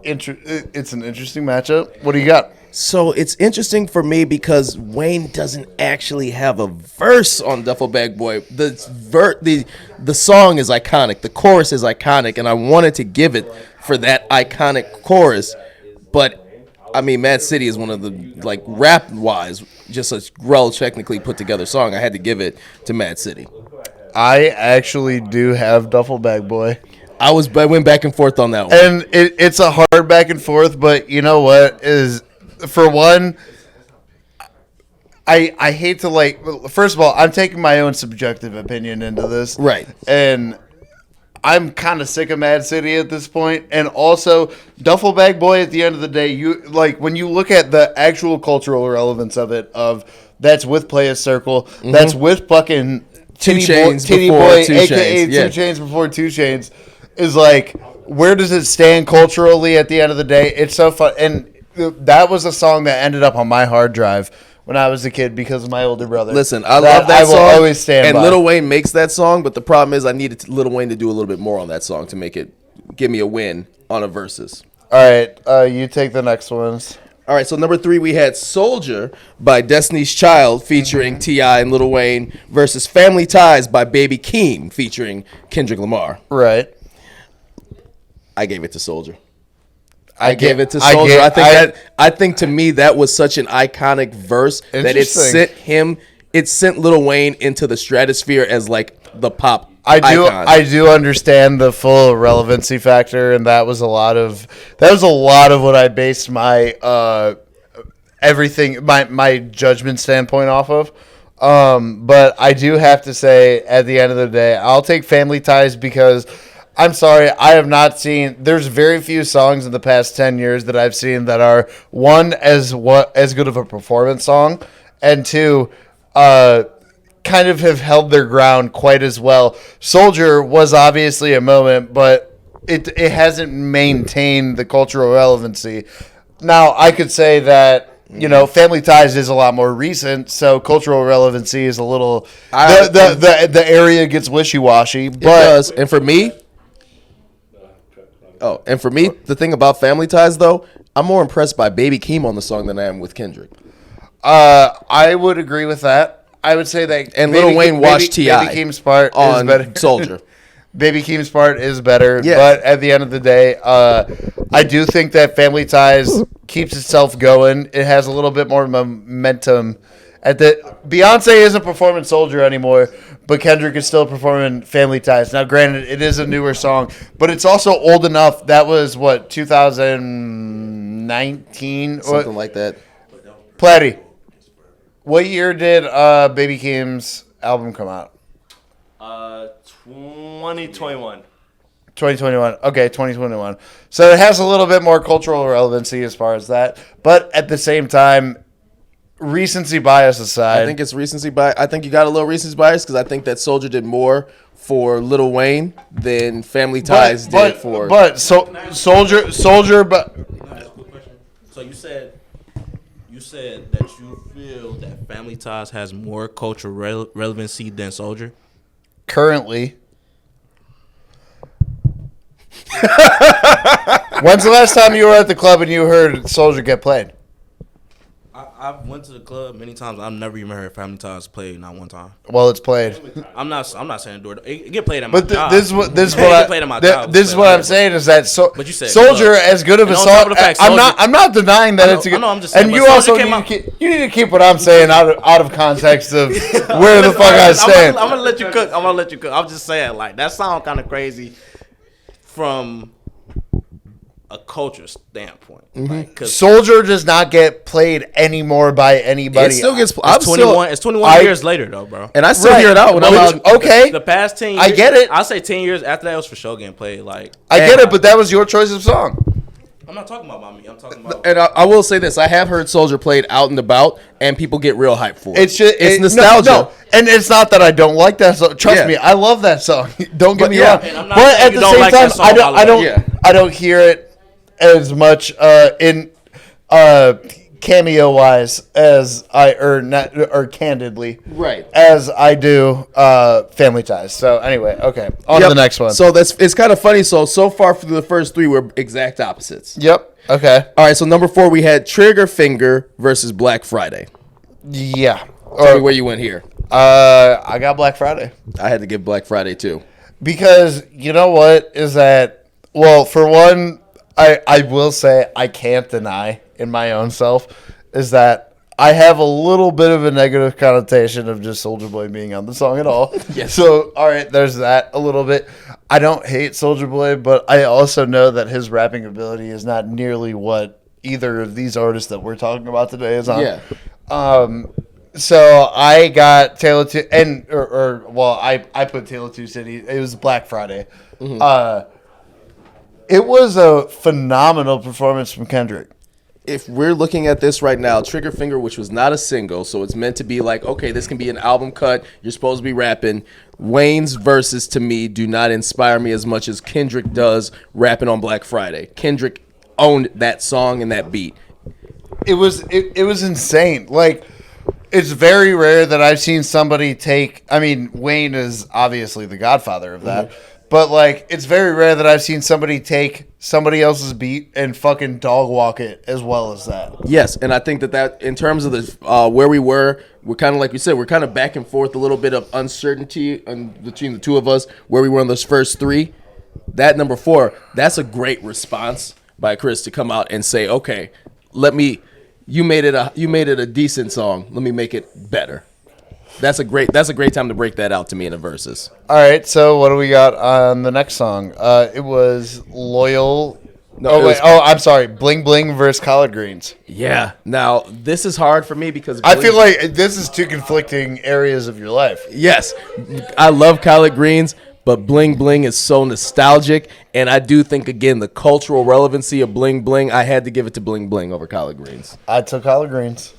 it's an interesting matchup. What do you got? So it's interesting for me because Wayne doesn't actually have a verse on Duffel Bag Boy. The song is iconic. The chorus is iconic, and I wanted to give it for that iconic chorus. But I mean, Mad City is one of the rap wise, just a well technically put together song. I had to give it to Mad City. I actually do have Duffel Bag Boy. I went back and forth on that one. And it's a hard back and forth, but you know what is, for one, I hate to first of all, I'm taking my own subjective opinion into this. Right. And I'm kind of sick of Mad City at this point. And also, Duffel Bag Boy, at the end of the day, when you look at the actual cultural relevance of it, that's with Play a Circle, that's with fucking Two Chainz Titty before Boy, Two a.k.a. Chainz, yeah. 2 Chainz before 2 Chainz, is where does it stand culturally at the end of the day? It's so fun. And that was a song that ended up on my hard drive when I was a kid because of my older brother. Listen, I love that I song. will always stand and by. Lil Wayne makes that song, but the problem is I needed Lil Wayne to do a little bit more on that song to make it give me a win on a versus. All right, you take the next ones. All right, so number 3, we had Soldier by Destiny's Child featuring T.I. and Lil Wayne versus Family Ties by Baby Keem featuring Kendrick Lamar. Right. I gave it to Soldier. I gave it to Soldier. I think to me that was such an iconic verse that it sent Lil Wayne into the stratosphere as like the pop icon. I do understand the full relevancy factor, and that was a lot of what I based my everything my judgment standpoint off of. But I do have to say, at the end of the day, I'll take Family Ties because I'm sorry, I have not seen. There's very few songs in the past 10 years that I've seen that are one as good of a performance song, and two, kind of have held their ground quite as well. Soldier was obviously a moment, but it hasn't maintained the cultural relevancy. Now, I could say that, Family Ties is a lot more recent, so cultural relevancy is a little the area gets wishy-washy. But it does. And for me, the thing about Family Ties though, I'm more impressed by Baby Keem on the song than I am with Kendrick. I would agree with that. I would say that Lil Wayne watched T.I. Baby Keem's part on is better. Soldier. Baby Keem's part is better, Yeah. But at the end of the day, I do think that Family Ties keeps itself going. It has a little bit more momentum. Beyonce isn't performing Soldier anymore, but Kendrick is still performing Family Ties. Now, granted, it is a newer song, but it's also old enough. That was, 2019? Something like that. Platty. What year did Baby Keem's album come out? 2021. 2021. Okay, 2021. So it has a little bit more cultural relevancy as far as that. But at the same time, recency bias aside. I think it's recency bias. I think you got a little recency bias because I think that Soldier did more for Lil Wayne than Family Ties did for. But Soldier. But So you said that you feel that Family Ties has more cultural relevancy than Soldier? Currently. When's the last time you were at the club and you heard Soldier get played? I've went to the club many times. I've never even heard Family Ties played, not one time. Well, it's played. I'm not saying do it. It get played at my job. This is what I'm saying is that But you said Soldier, club. as good of a And on song. top of the fact, I'm not denying that it's a good. I know, I'm just saying, and but you also Soldier you need to keep what I'm saying out of context of where the fuck I stand. I'm gonna let you cook. I'm just saying, like, that sound kind of crazy from a culture standpoint. Like, 'cause Soldier does not get played anymore by anybody. It still gets. it's 21. It's 21 years later though, bro. And I still hear it out when I'm out. Okay, The past 10 years, I get it. I'll say 10 years after that was for sure getting played. Like, I get it, but that was your choice of song. I'm not talking about me. I'm talking about. And I will say this: I have heard Soldier played out and about, and people get real hyped for it. It's just nostalgia. No, and it's not that I don't like that song. Trust Yeah. me, I love that song. Don't get me yeah. wrong. And I'm not But saying at you the don't same like time, that song, I don't hear it as much in cameo wise as candidly Right. as I do Family Ties. So anyway, okay, on to the next one. So it's kind of funny. So far for the first 3, we're exact opposites. Yep. Okay. All right. So number 4, we had Trigger Finger versus Black Friday. Yeah. Tell me where you went here. I got Black Friday. I had to give Black Friday too. Because you know what is that? Well, for one, I will say I can't deny in my own self is that I have a little bit of a negative connotation of just Soulja Boy being on the song at all. Yes. So, all right, there's that a little bit. I don't hate Soulja Boy, but I also know that his rapping ability is not nearly what either of these artists that we're talking about today is on. Yeah. So I got Taylor to I put Taylor to City. It was Black Friday. Mm-hmm. It was a phenomenal performance from Kendrick. If we're looking at this right now, Trigger Finger, which was not a single, so it's meant to be like, okay, this can be an album cut. You're supposed to be rapping. Wayne's verses to me do not inspire me as much as Kendrick does rapping on Black Friday. Kendrick owned that song and that beat. It was insane. Like, it's very rare that I've seen somebody take. I mean, Wayne is obviously the godfather of that. But like, it's very rare that I've seen somebody take somebody else's beat and fucking dog walk it as well as that. Yes, and I think that in terms of the where we're kind of like we said, we're kind of back and forth, a little bit of uncertainty between the two of us where we were in those first three. That number 4, that's a great response by Chris to come out and say, okay, you made it a decent song. Let me make it better. That's a great time to break that out to me in a verses. All right, so what do we got on the next song? It was Loyal. No, I'm sorry. Bling Bling versus Collard Greens. Yeah. Now this is hard for me because I feel like this is two conflicting areas of your life. yes, I love collard greens, but Bling Bling is so nostalgic, and I do think again the cultural relevancy of Bling Bling. I had to give it to Bling Bling over collard greens. I took Collard Greens.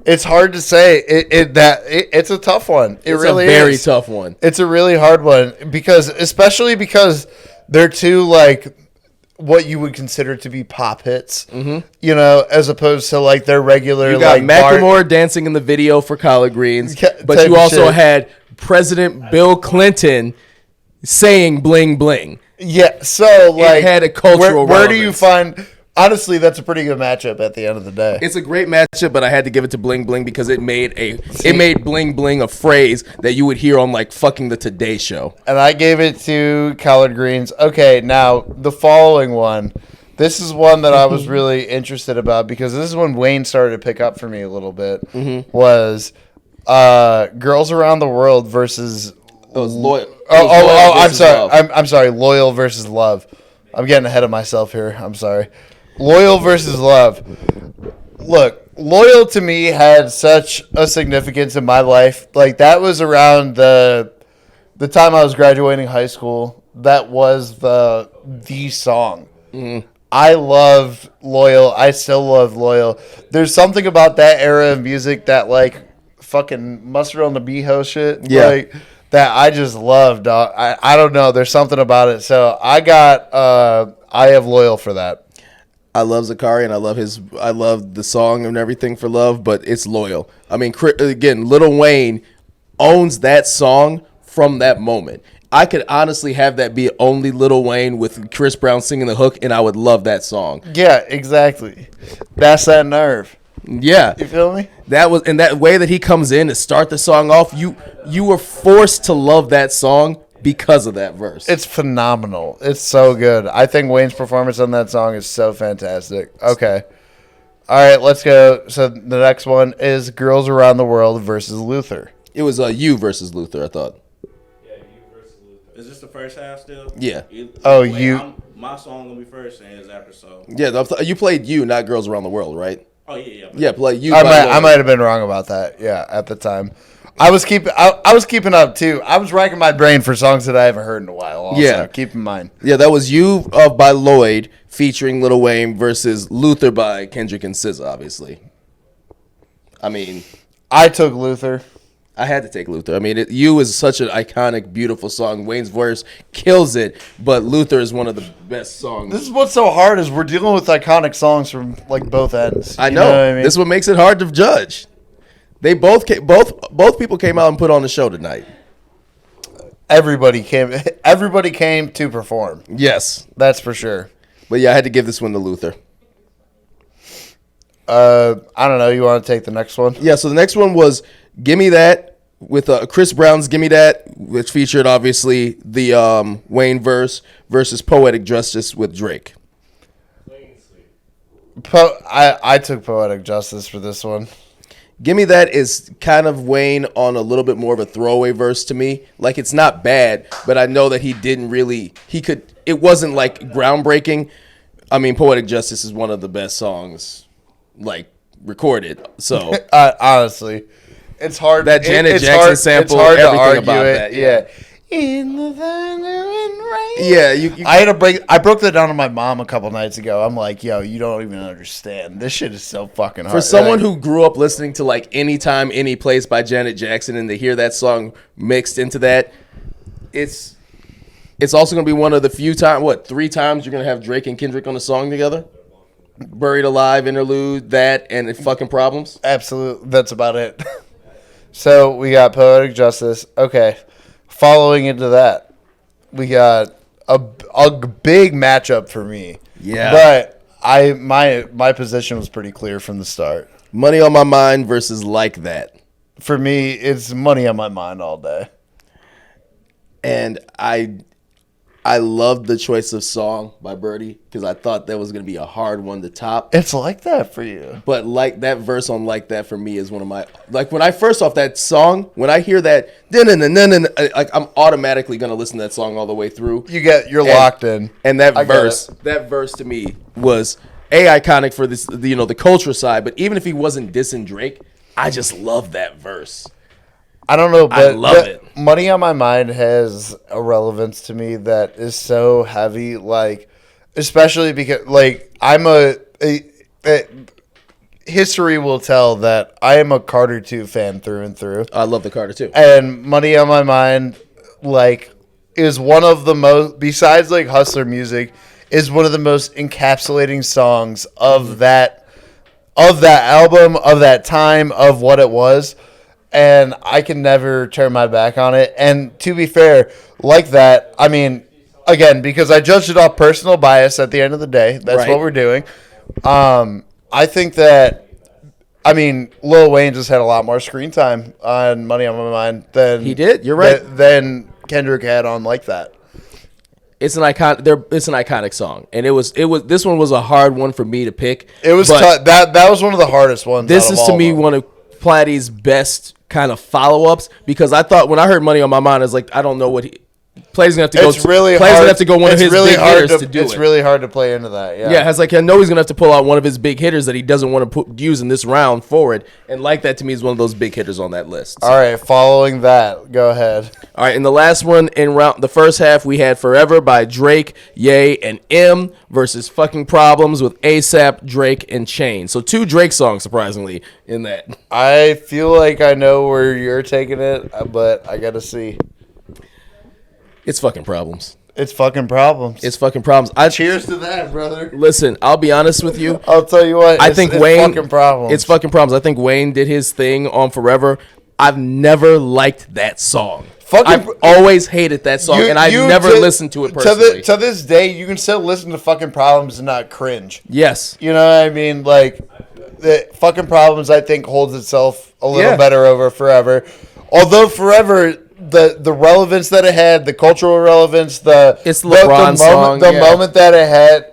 It's hard to say. It's a tough one. It's really a very is. tough one. It's a really hard one especially because they're two like what you would consider to be pop hits. Mm-hmm. You know, as opposed to like their regular. You got like Macklemore dancing in the video for collard greens, but type you of also shit. had President Bill Clinton saying Bling Bling. Yeah, so like had a cultural where do you relevance. find? Honestly, that's a pretty good matchup at the end of the day. It's a great matchup, but I had to give it to Bling Bling because it made Bling Bling a phrase that you would hear on like fucking the Today Show. And I gave it to Collard Greens. Okay, now the following one. This is one that I was really interested about because this is when Wayne started to pick up for me a little bit. Mm-hmm. Was Girls Around the World versus Loyal. I'm sorry. I'm sorry. Loyal versus Love. I'm getting ahead of myself here. I'm sorry. Loyal versus Love. Look, Loyal to me had such a significance in my life. Like that was around the time I was graduating high school. That was the song. Mm-hmm. I loved Loyal. I still love Loyal. There's something about that era of music that like fucking Mustard on the Beho shit. Yeah. Like, that I just love, dog. I don't know. There's something about it. So I have Loyal for that. I love Zakari and I love the song and everything for Love, but it's Loyal. I mean, again, Lil Wayne owns that song from that moment. I could honestly have that be only Lil Wayne with Chris Brown singing the hook, and I would love that song. Yeah, exactly. That's that nerve. Yeah. You feel me? That was in that way that he comes in to start the song off. You were forced to love that song because of that verse. It's phenomenal. It's so good. I think Wayne's performance on that song is so fantastic. Okay. All right, let's go. So the next one is Girls Around the World versus Luther. It was you versus Luther, I thought. Yeah, you versus Luther. Is this the first half still? Yeah. My song gonna be first and his after so. Yeah, you played you, not Girls Around the World, right? Oh yeah. Yeah, play you. I might have been wrong about that. Yeah, at the time. I was keeping up too. I was racking my brain for songs that I haven't heard in a while. Also. Yeah, keep in mind. Yeah, that was You by Lloyd featuring Lil Wayne versus Luther by Kendrick and SZA. Obviously, I mean, I took Luther. I had to take Luther. I mean, You is such an iconic, beautiful song. Wayne's voice kills it, but Luther is one of the best songs. This is what's so hard is we're dealing with iconic songs from like both ends. I know. What I mean? This is what makes it hard to judge. They both people came out and put on the show tonight. Everybody came to perform. Yes, That's for sure. but yeah, I had to give this one to Luther. I don't know. You want to take the next one? Yeah, so the next one was Gimme That with Chris Brown's Gimme That, which featured obviously the Wayne verse versus Poetic Justice with Drake. I took Poetic Justice for this one. Gimme That is kind of Wayne on a little bit more of a throwaway verse to me. Like, it's not bad, but I know that it wasn't like groundbreaking. I mean, Poetic Justice is one of the best songs, like, recorded. So, Honestly, it's hard. That Janet it's Jackson hard, sample, it's hard to everything argue about it. that, Yeah. In the thunder and rain. yeah, I broke that down to my mom a couple nights ago. I'm like, yo, you don't even understand. This shit is so fucking hard. for someone who grew up listening to like Anytime, Any Place by Janet Jackson, and to hear that song mixed into that, it's also gonna be one of the few times, 3 times you're gonna have Drake and Kendrick on a song together. Buried Alive, Interlude, that, and Fucking Problems. Absolutely, that's about it. So we got Poetic Justice. Okay, following into that, we got a big matchup for me. Yeah. But my position was pretty clear from the start. Money on My Mind versus Like That. For me, it's Money on My Mind all day. And I loved the choice of song by Birdie because I thought that was going to be a hard one to top. It's Like That for you. But like that verse on Like That for me is one of my, like when I first off that song, when I hear that, like I'm automatically going to listen to that song all the way through. You're locked in. And that verse to me was iconic for this, the culture side. But even if he wasn't dissing Drake, I just love that verse. I don't know, but I love it. Money on My Mind has a relevance to me that is so heavy, like, especially because, like, history will tell that I am a Carter 2 fan through and through. I love the Carter too. And Money on My Mind, like, is one of the most, besides, like, Hustler Music, is one of the most encapsulating songs of that album, of that time, of what it was. And I can never turn my back on it. And to be fair, Like That, I mean, again, because I judged it off personal bias at the end of the day. That's Right. what we're doing. I think that, I mean, Lil Wayne just had a lot more screen time on Money on My Mind than He did, you're right. Than Kendrick had on Like That. It's an icon. It's an iconic song, and it was. This one was a hard one for me to pick. It was but that was one of the hardest ones. This out of is to all me of them. one of Platty's best kind of follow-ups because I thought when I heard Money on My Mind, I was like, I don't know what Platty's gonna have to go. It's really Platty's hard. gonna have to go one of It's his really big hard hitters to do It's it. really hard to play into that. Yeah. Yeah, it's like I know he's gonna have to pull out one of his big hitters that he doesn't want to use in this round forward, and Like That to me is one of those big hitters on that list. All right. Following that, go ahead. All right, in the last one the first half, we had Forever by Drake, Ye, and M versus Fucking Problems with ASAP, Drake, and Chain. So 2 Drake songs, surprisingly, in that. I feel like I know where you're taking it, but I gotta see. It's Fucking Problems. It's Fucking Problems. It's Fucking Problems. Cheers to that, brother. Listen, I'll be honest with you. I'll tell you what. I think it's Wayne. Fucking Problems. It's Fucking Problems. I think Wayne did his thing on Forever. I've never liked that song. I've always hated that song, and I've never listened to it personally. To this day, you can still listen to Fucking Problems and not cringe. Yes. You know what I mean? Like, the Fucking Problems, I think, holds itself a little better over Forever. Although Forever, the relevance that it had, the cultural relevance, the moment that it had,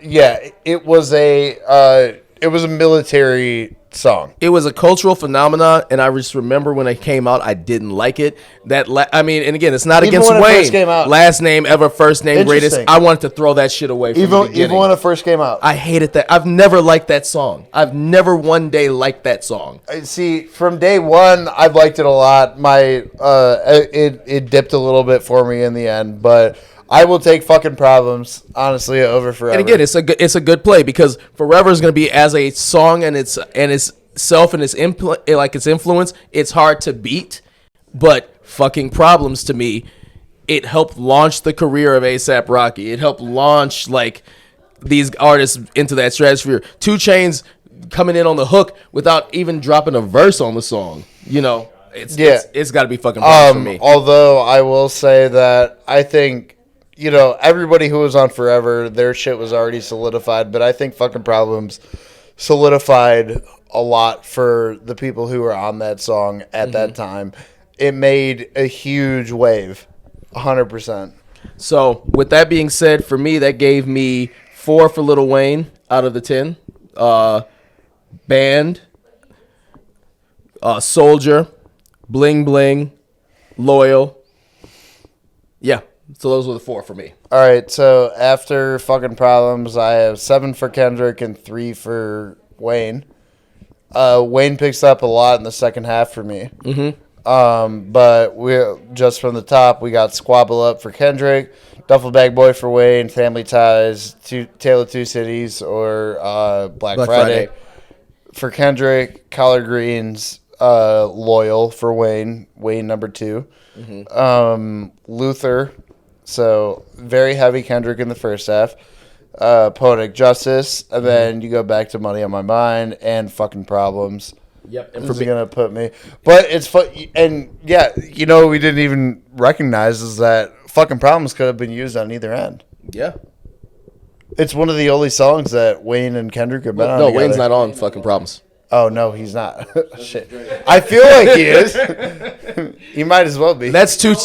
it was a military song. It was a cultural phenomenon, and I just remember when it came out, I didn't like it. And again, it's not Even against when it Wayne. first came out. Last name ever, first name greatest. Interesting. I wanted to throw that shit away from the beginning. Even when it first came out. I hated that. I've never liked that song. I've never one day liked that song. See, from day one, I've liked it a lot. It dipped a little bit for me in the end, but I will take Fucking Problems, honestly, over Forever. And again, it's a good play because Forever is going to be as a song and its self and its influence. It's hard to beat, but Fucking Problems to me, it helped launch the career of A$AP Rocky. It helped launch like these artists into that stratosphere. 2 Chainz coming in on the hook without even dropping a verse on the song. It's got to be Fucking Problems for me. Although I will say that I think, everybody who was on Forever, their shit was already solidified, but I think Fucking Problems solidified a lot for the people who were on that song at that time. It made a huge wave, 100%. So with that being said, for me, that gave me 4 for Lil Wayne out of the 10. Band, Soldier, Bling Bling, Loyal. Yeah, so those were the 4 for me. All right, so after Fucking Problems, I have 7 for Kendrick and 3 for Wayne. Wayne picks up a lot in the second half for me. But we just from the top, we got Squabble Up for Kendrick, Duffel Bag Boy for Wayne, Family Ties, Tale of Two Cities, or Black Friday for Kendrick, Collard Greens, Loyal for Wayne number 2. Luther, so very heavy Kendrick in the first half. Poetic Justice, and then you go back to Money on My Mind and Fucking Problems. Yep, and This is gonna put me, but it's fun. And yeah, we didn't even recognize is that Fucking Problems could have been used on either end. Yeah. It's one of the only songs that Wayne and Kendrick have been on. No, together. Wayne's not on Fucking Problems. Oh no, he's not. Shit. I feel like he is. He might as well be. That's too.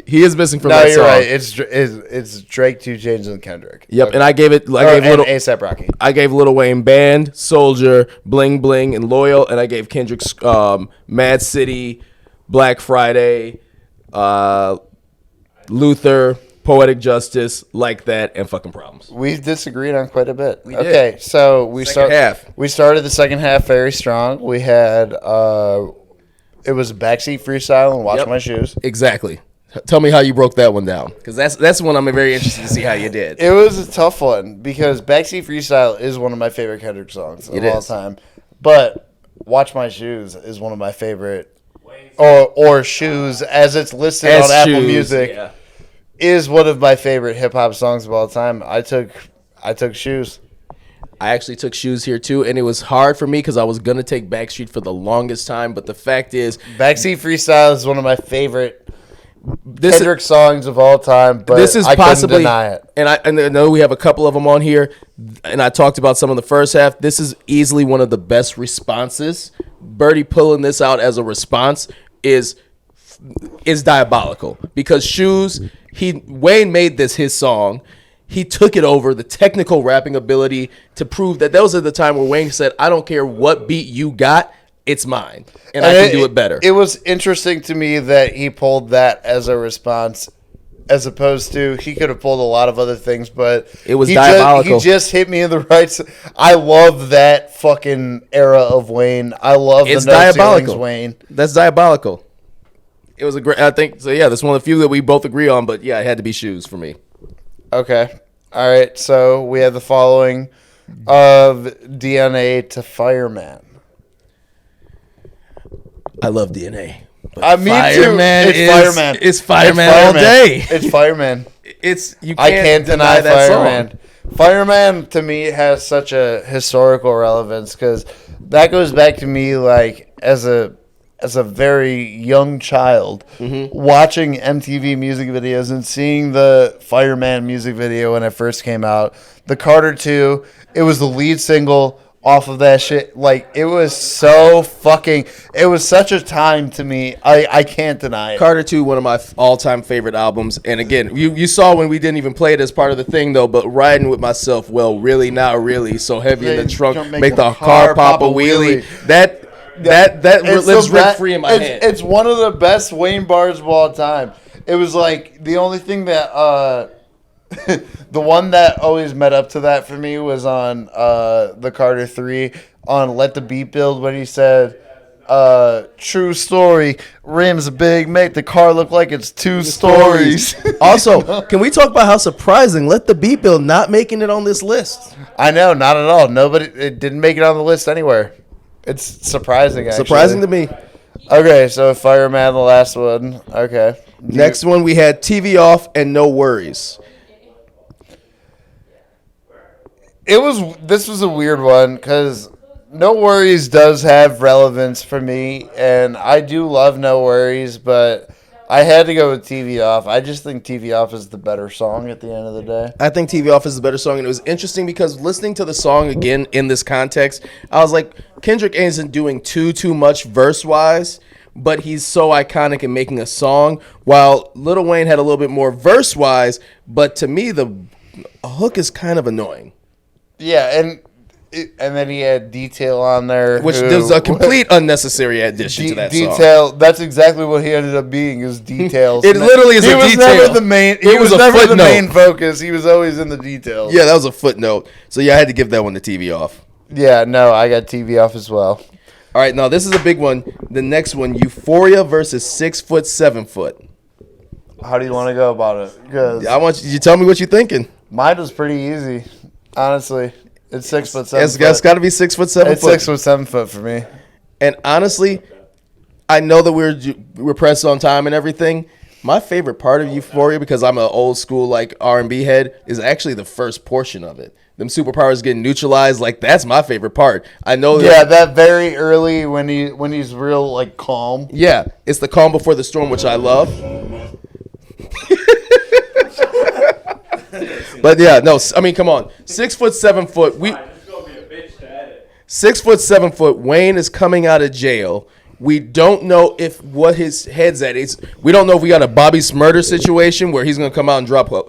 He is missing from no, that you're song. right. It's Drake, 2 Chainz, and Kendrick. Yep, Okay. and I gave And A$AP Rocky. I gave Lil Wayne Band, Soldier, Bling Bling, and Loyal, and I gave Kendrick's Mad City, Black Friday, Luther, Poetic Justice, Like That, and Fucking Problems. We've disagreed on quite a bit. did. Okay, so we half. We started the second half very strong. We had it was Backseat Freestyle and Watch Yep. My Shoes. Exactly. Tell me how you broke that one down, because that's one I'm very interested to see how you did. It was a tough one because Backseat Freestyle is one of my favorite Kendrick songs of all time. But Watch My Shoes is one of my favorite, or Shoes as it's listed As on Apple Shoes, Music, yeah. is one of my favorite hip hop songs of all time. I took Shoes. I actually took Shoes here too, and it was hard for me because I was gonna take Backstreet for the longest time. But the fact is, Backseat Freestyle is one of my favorite this Kendrick songs of all time, but this is I possibly, couldn't deny it. and I know we have a couple of them on here, and I talked about some of the first half. This is easily one of the best responses. Birdie pulling this out as a response is diabolical because Shoes, Wayne made this his song. He took it over, the technical rapping ability to prove that those are the time where Wayne said, I don't care what beat you got, it's mine, and I can do it better. It was interesting to me that he pulled that as a response, as opposed to he could have pulled a lot of other things, but It was he diabolical. He just hit me in the right. I love that fucking era of Wayne. I love It's the No diabolical. Ceilings Wayne. That's diabolical. It was a great, I think, so yeah, that's one of the few that we both agree on, but yeah, it had to be Shoes for me. Okay, all right. So we have the following of DNA to Fireman. I love DNA. Me too. Fireman It's is- Fireman. it's Fireman all day. It's Fireman. It's you I can't deny that Fireman. song. Fireman to me has such a historical relevance because that goes back to me like as a very young child watching MTV music videos and seeing the Fireman music video when it first came out. The Carter 2, it was the lead single off of that shit. Like it was so fucking. It was such a time to me. I can't deny it. Carter 2, one of my all-time favorite albums. And again, you saw when we didn't even play it as part of the thing, though, but Riding With Myself, well, really, not really, so heavy in the trunk, make the car pop a wheelie. That It's lives the rent free in my head. It's one of the best Wayne bars of all time. It was like the only thing that the one that always met up to that for me was on the Carter 3 on Let the Beat Build when he said true story, rims big, make the car look like it's two stories. Also, can we talk about how surprising Let the Beat Build not making it on this list? I know, not at all. It didn't make it on the list anywhere. It's surprising, actually. Surprising to me. Okay, so Fireman, the last one. Okay. Next one, we had TV Off and No Worries. This was a weird one because No Worries does have relevance for me, and I do love No Worries, but I had to go with TV Off. I just think TV Off is the better song at the end of the day. I think TV Off is the better song, and it was interesting because listening to the song again in this context, I was like, Kendrick isn't doing too much verse-wise, but he's so iconic in making a song, while Lil Wayne had a little bit more verse-wise, but to me, the hook is kind of annoying. Yeah, and then he had Detail on there. Which there's a complete unnecessary addition to that song. Detail. That's exactly what he ended up being. Is details. It literally is he a was detail. Never the main. He It was was a never the footnote. main focus. He was always in the details. Yeah, that was a footnote. So yeah, I had to give that one to TV Off. Yeah. No, I got TV Off as well. All right, now this is a big one. The next one, Euphoria versus 6 Foot, 7 Foot. How do you want to go about it? Because I want you to tell me what you're thinking. mine was pretty easy, honestly. It's 6 foot 7. It's got to be 6 foot, 7 It's foot. 6 foot 7 foot for me. And honestly, I know that we're pressed on time and everything. My favorite part of Euphoria, because I'm an old school like R&B head, is actually the first portion of it. Them superpowers getting neutralized, like that's my favorite part. I know that. Yeah, that very early when he's real like calm. Yeah, it's the calm before the storm, which I love. But yeah, no. I mean, come on. 6 foot, 7 foot. 6 foot, 7 foot. Wayne is coming out of jail. We don't know if what his head's at. We don't know if we got a Bobby Smurder situation where he's gonna come out and drop a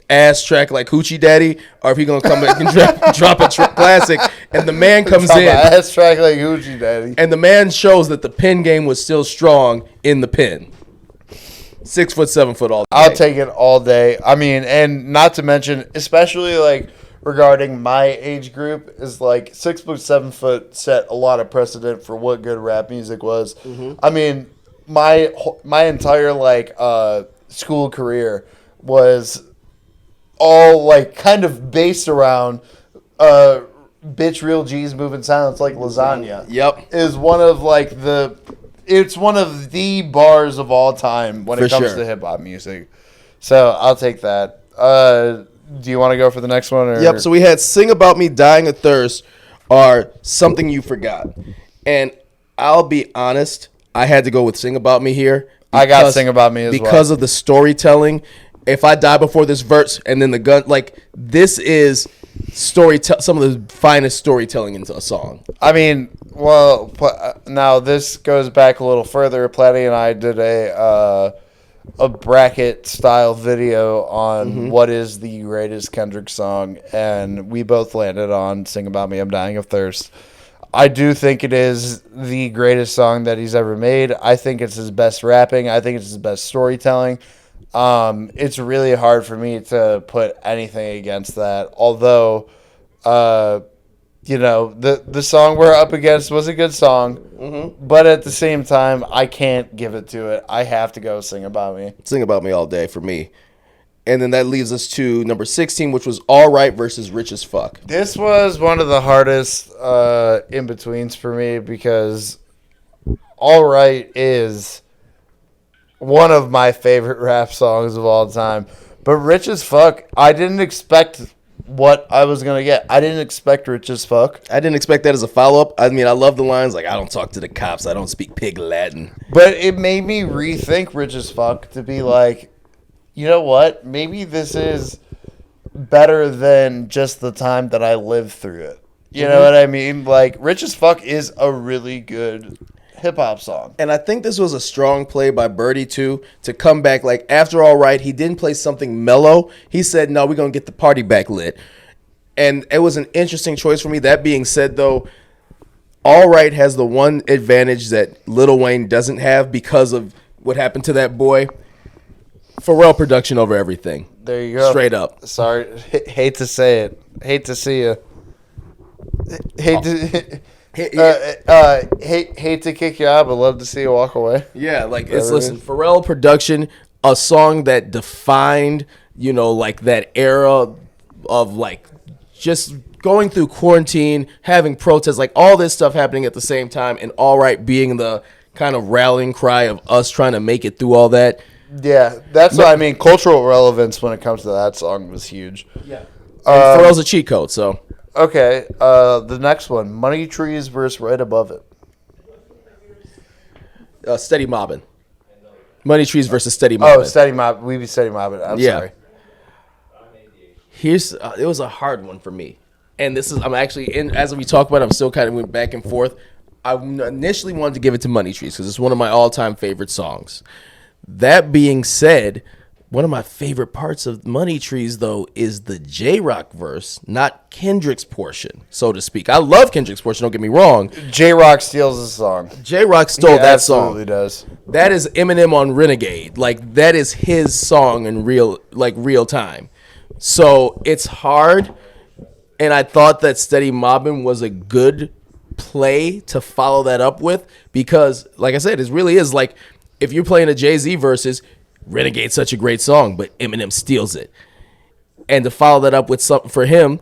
ass track like Hoochie Daddy, or if he's gonna come back and drop a classic. And the man comes in. Ass track like Hoochie Daddy. And the man shows that the pin game was still strong in the pin. 6 foot, 7 foot all day. I'll take it all day. I mean, and not to mention, especially like regarding my age group, is like 6 foot, 7 foot set a lot of precedent for what good rap music was. Mm-hmm. I mean, my entire like school career was all like kind of based around bitch real G's moving silence like lasagna. Yep. Is one of like it's one of the bars of all time when it comes to hip hop music. So I'll take that. Do you want to go for the next one? Or? Yep. So we had "Sing About Me, Dying of Thirst," or "Something You Forgot," and I'll be honest, I had to go with "Sing About Me" here. I got "Sing About Me" as well because of the storytelling. If I die before this verse and then the gun, like this is some of the finest storytelling into a song. I mean, well, now this goes back a little further. Platty and I did a bracket style video on what is the greatest Kendrick song, and we both landed on "Sing About Me, I'm Dying of Thirst." I do think it is the greatest song that he's ever made. I think it's his best rapping. I think it's his best storytelling. It's really hard for me to put anything against that. Although, you know, the song we're up against was a good song, but at the same time, I can't give it to it. I have to go "Sing About Me." "Sing About Me" all day for me. And then that leaves us to number 16, which was "All Right" versus "Rich as Fuck." This was one of the hardest in-betweens for me because "All Right" is one of my favorite rap songs of all time. But "Rich as Fuck," I didn't expect what I was going to get. I didn't expect "Rich as Fuck." I didn't expect that as a follow-up. I mean, I love the lines like, "I don't talk to the cops. I don't speak pig Latin." But it made me rethink "Rich as Fuck" to be like, you know what? Maybe this is better than just the time that I lived through it. You know what I mean? Like, "Rich as Fuck" is a really good hip-hop song. And I think this was a strong play by Birdie, too, to come back. Like, after "All Right," he didn't play something mellow. He said, no, we're going to get the party back lit. And it was an interesting choice for me. That being said, though, "All Right" has the one advantage that Lil Wayne doesn't have because of what happened to that boy. Pharrell production over everything. There you go. Straight up. Sorry. Hate to say it. Hate to see you. Hate to kick you out, but love to see you walk away. Yeah, like listen, Pharrell production, a song that defined, you know, like that era of like just going through quarantine, having protests, like all this stuff happening at the same time, and "All Right" being the kind of rallying cry of us trying to make it through all that. Yeah, that's what I mean. Cultural relevance when it comes to that song was huge. Yeah. And Pharrell's a cheat code, so. Okay, the next one, "Money Trees" versus Right Above It. Steady Mobbin'. Money Trees versus Steady Mobbin'. Oh, Steady Mob. We be Steady Mobbin'. I'm sorry. Here's it was a hard one for me, and this is I'm actually as we talk about it, I'm still kind of went back and forth. I initially wanted to give it to Money Trees because it's one of my all-time favorite songs. That being said, one of my favorite parts of Money Trees, though, is the J-Rock verse, not Kendrick's portion, so to speak. I love Kendrick's portion, don't get me wrong. J-Rock steals the song. J-Rock stole that song. Absolutely does. That is Eminem on Renegade. Like, that is his song in real time. So it's hard, and I thought that Steady Mobbin' was a good play to follow that up with because, like I said, it really is like if you're playing a Jay-Z versus Renegade's such a great song, but Eminem steals it. And to follow that up with something for him,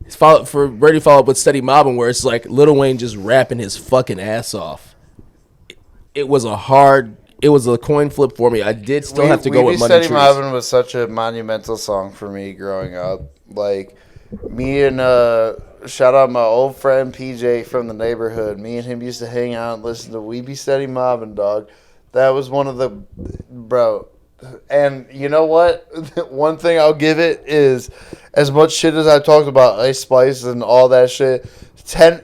for Brady to follow up with Steady Mobbin', where it's like Lil Wayne just rapping his fucking ass off. It was a coin flip for me. I did still have to go with Money Trees. Steady Mobbin' was such a monumental song for me growing up. Like, me and shout out my old friend PJ from the neighborhood. Me and him used to hang out and listen to We Be Steady Mobbin', dog. That was one of the, bro, And you know what? One thing I'll give it is, as much shit as I talked about Ice Spice and all that shit, 10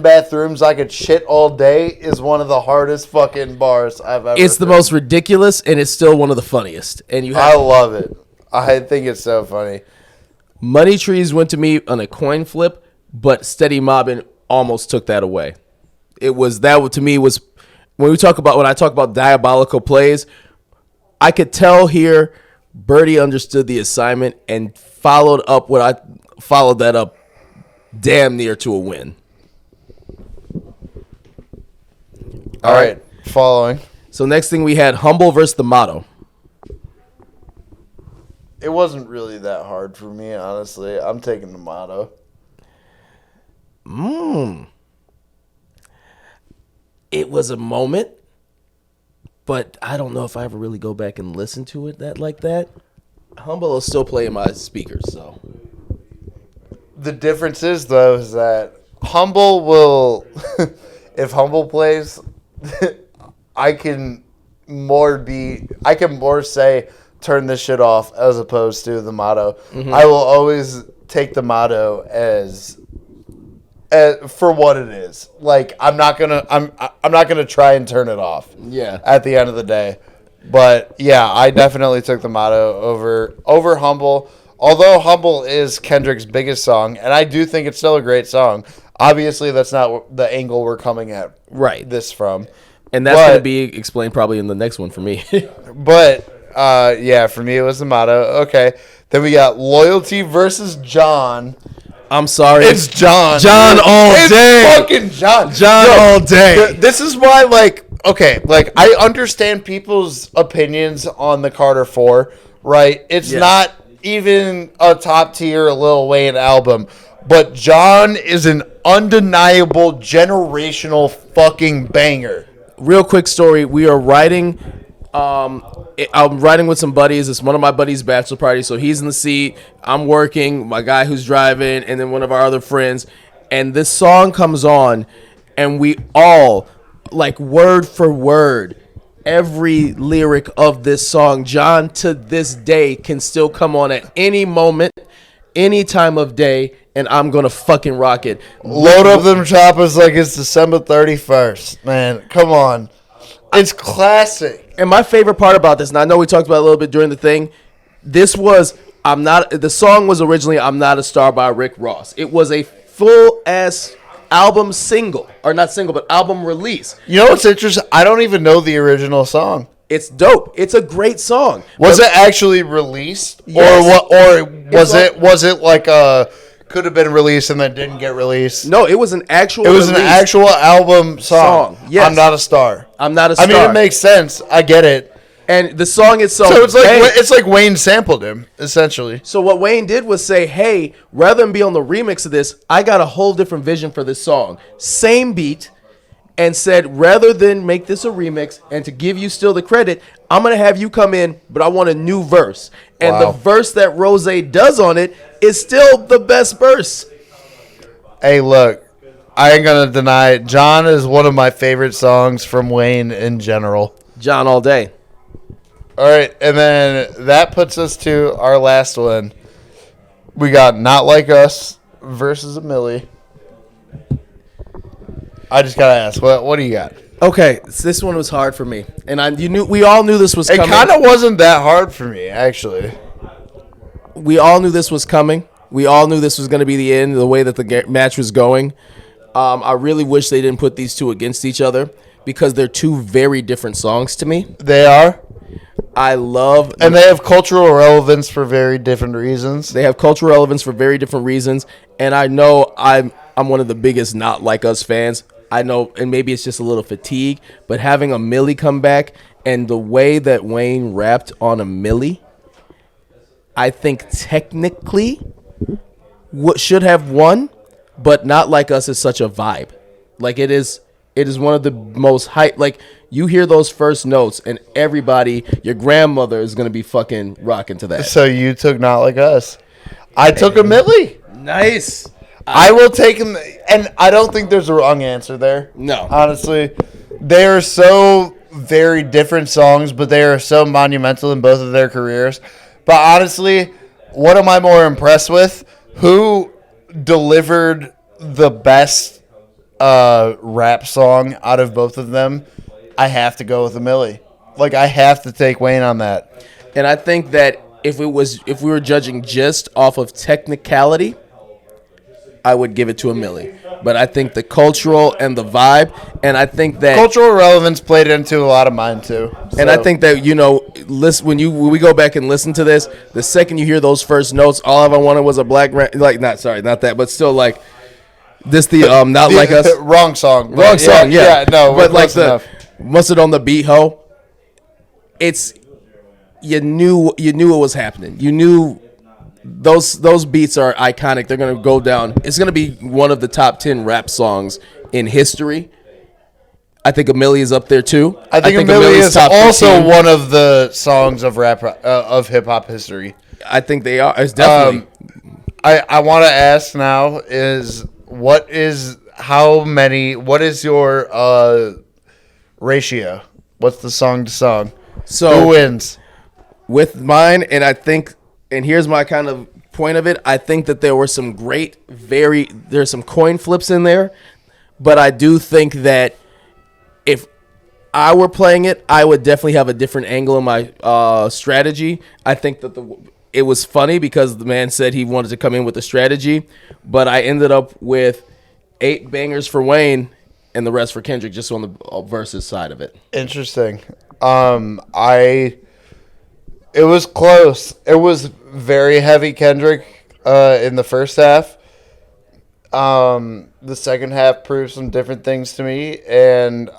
bathrooms I could shit all day is one of the hardest fucking bars I've ever It's the heard. most ridiculous, and it's still one of the funniest. And you I have love it. I think it's so funny. Money Trees went to me on a coin flip, but Steady Mobbin almost took that away. It was that to me was when I talk about diabolical plays, I could tell here Birdie understood the assignment and followed that up damn near to a win. All right. Following. So next thing we had Humble versus the Motto. It wasn't really that hard for me, honestly. I'm taking the motto. It was a moment, but I don't know if I ever really go back and listen to it like that. Humble will still play in my speakers, so. The difference is, though, is that Humble will, if Humble plays, I can more say, turn this shit off as opposed to the motto. Mm-hmm. I will always take the motto as for what it is. Like I'm not gonna try and turn it off. Yeah. At the end of the day, but yeah, I definitely took the motto over Humble. Although Humble is Kendrick's biggest song, and I do think it's still a great song. Obviously, that's not the angle we're coming at this from. And that's going to be explained probably in the next one for me. But yeah, for me it was the motto. Okay, then we got Loyalty versus John. I'm sorry. It's John. John all it's day. Fucking John. John all day. This is why, I understand people's opinions on the Carter 4, right? It's not even a top tier Lil Wayne album, but John is an undeniable generational fucking banger. Real quick story. We are riding. I'm riding with some buddies. It's one of my buddies' bachelor parties, so he's in the seat. I'm working. My guy who's driving, and then one of our other friends. And this song comes on, and we all, like word for word, every lyric of this song, John to this day can still come on at any moment, any time of day, and I'm gonna fucking rock it. Load up them choppers like it's December 31st, man. Come on. It's classic. And my favorite part about this, and I know we talked about it a little bit during the thing, the song was originally I'm Not a Star by Rick Ross. It was a full-ass album single, or not single, but album release. You know what's interesting? I don't even know the original song. It's dope. It's a great song. Was it actually released? Yes. Or was it like could have been released and then didn't get released? No, it was an actual It was release. an actual album song. Yes. I'm Not a Star. I'm Not a I Star. mean, it makes sense. I get it. And the song itself. So it's like Wayne sampled him, essentially. So what Wayne did was say, hey, rather than be on the remix of this, I got a whole different vision for this song. Same beat, and said, rather than make this a remix and to give you still the credit, I'm going to have you come in, but I want a new verse. And the verse that Rose does on it is still the best verse. Hey, look, I ain't going to deny it. John is one of my favorite songs from Wayne in general. John all day. All right, and then that puts us to our last one. We got Not Like Us versus a Millie. I just gotta ask, what do you got? Okay, so this one was hard for me, and we all knew this was It coming. kind of wasn't that hard for me, actually. We all knew this was coming. We all knew this was going to be the end, the way that the match was going. I really wish they didn't put these two against each other because they're two very different songs to me. They are. I love, and they have cultural relevance for very different reasons. They have cultural relevance for very different reasons, and I know I'm one of the biggest Not Like Us fans. I know, and maybe it's just a little fatigue, but having a Millie come back and the way that Wayne rapped on a Millie, I think technically should have won, but Not Like Us is such a vibe. Like it is one of the most hype. Like you hear those first notes, and everybody, your grandmother is gonna be fucking rocking to that. So you took Not Like Us. I took a Millie. Nice. I will take him, and I don't think there's a wrong answer there. No. Honestly, they're so very different songs, but they are so monumental in both of their careers. But honestly, what am I more impressed with? Who delivered the best rap song out of both of them? I have to go with Millie. Like, I have to take Wayne on that. And I think that if we were judging just off of technicality, I would give it to Millie. But I think the cultural and the vibe, and I think that Cultural relevance played into a lot of mine too. and I think that, listen, when we go back and listen to this, the second you hear those first notes, all I wanted was a black not that, but still like this not like us. Wrong song. Wrong song, yeah. No, but like enough. Mustard on the Beat Ho. It's you knew what was happening. You knew those beats are iconic. They're gonna go down. It's gonna be one of the top 10 rap songs in history. I think Amelie is up there too. I think Amelie is also one of the songs of rap of hip hop history. I think they are. It's definitely. I want to ask now what is your ratio? What's the song to song? So who wins? With mine, and here's my kind of point of it. I think that there were some there's some coin flips in there, but I do think that if I were playing it, I would definitely have a different angle in my strategy. I think that it was funny because the man said he wanted to come in with a strategy, but I ended up with 8 bangers for Wayne and the rest for Kendrick, just on the versus side of it. Interesting. It was close. It was very heavy Kendrick in the first half. The second half proved some different things to me, and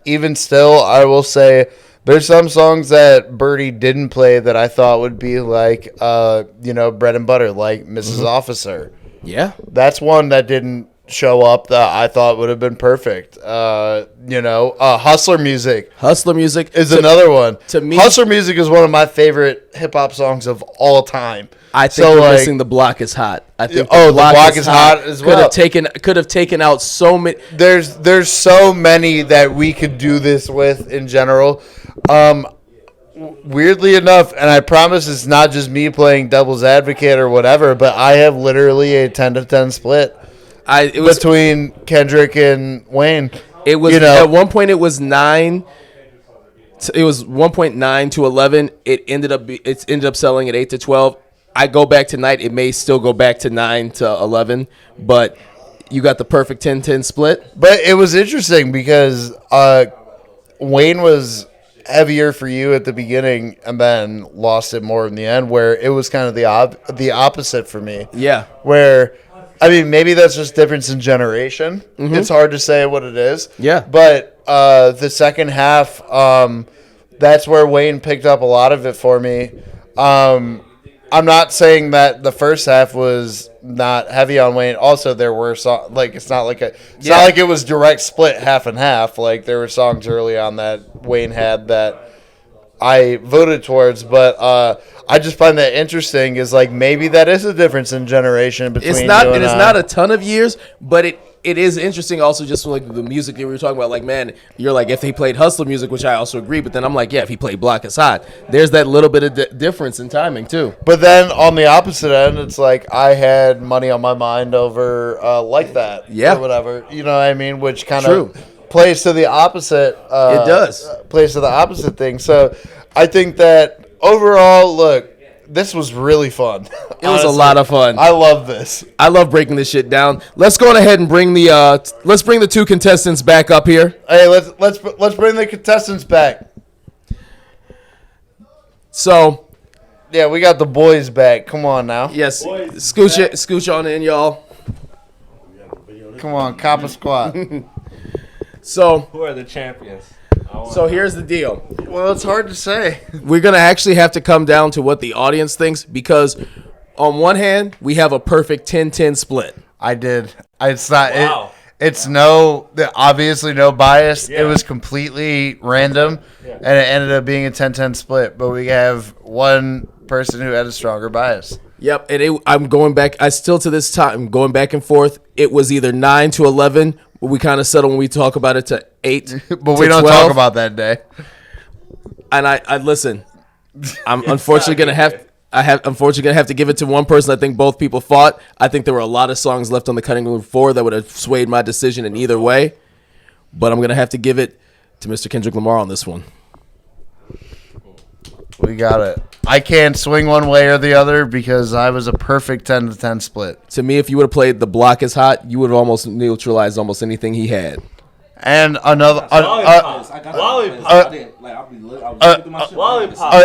even still, I will say there's some songs that Birdie didn't play that I thought would be like, bread and butter, like Mrs. Officer. Yeah, that's one that didn't show up that I thought would have been perfect. Hustler Music. Hustler Music is another one. To me, Hustler Music is one of my favorite hip hop songs of all time. I think you're missing The Block is Hot. I think The Block is Hot as well. Could have taken out so many. There's so many that we could do this with in general. Weirdly enough, and I promise it's not just me playing devil's advocate or whatever, but I have literally a 10-10 split between Kendrick and Wayne. It was at one point it was 9. It was 1.9 to 11. It ended up selling at 8 to 12. I go back tonight. It may still go back to 9 to 11, but you got the perfect 10-10 split. But it was interesting because Wayne was heavier for you at the beginning and then lost it more in the end, where it was kind of the opposite for me. Yeah. Where, I mean, maybe that's just difference in generation. Mm-hmm. It's hard to say what it is. Yeah. But the second half, that's where Wayne picked up a lot of it for me. I'm not saying that the first half was not heavy on Wayne. Also, there were it's not like it was direct split half and half. Like, there were songs early on that Wayne had that I voted towards, but I just find that interesting. Is like maybe that is a difference in generation between. It's not. It is not a ton of years, but it is interesting. Also, just like the music that we were talking about. Like, man, you're like, if he played Hustler Music, which I also agree, but then I'm like, yeah, if he played Block is Hot, there's that little bit of difference in timing too. But then on the opposite end, it's like I had Money on My Mind over Like That, or whatever. You know what I mean? Which kind of plays to the opposite. It does plays to the opposite thing. So I think that overall, look, this was really fun. It was a lot of fun. I love this. I love breaking this shit down. Let's go on ahead and bring the 2 contestants back up here. Hey, let's bring the contestants back. So, yeah, we got the boys back. Come on now. Yes, scooch on in, y'all. Come on, Kappa Squad. So, who are the champions? So here's the deal. Well, it's hard to say. We're going to actually have to come down to what the audience thinks, because on one hand, we have a perfect 10-10 split. I did. It's not. Wow. It's obviously no bias. Yeah. It was completely random, and it ended up being a 10-10 split. But we have one person who had a stronger bias. Yep, and I'm going back. I still to this time, I'm going back and forth. It was either 9 to 11. We kind of settled when we talk about it to 8. But to we don't 12. talk about that day. And I listen. I'm unfortunately gonna have to give it to one person. I think both people fought. I think there were a lot of songs left on the cutting room floor that would have swayed my decision in either way. But I'm gonna have to give it to Mr. Kendrick Lamar on this one. We got it. I can't swing one way or the other because I was a perfect 10-10 split. To me, if you would have played "The Block Is Hot," you would have almost neutralized almost anything he had. And another Lollipop,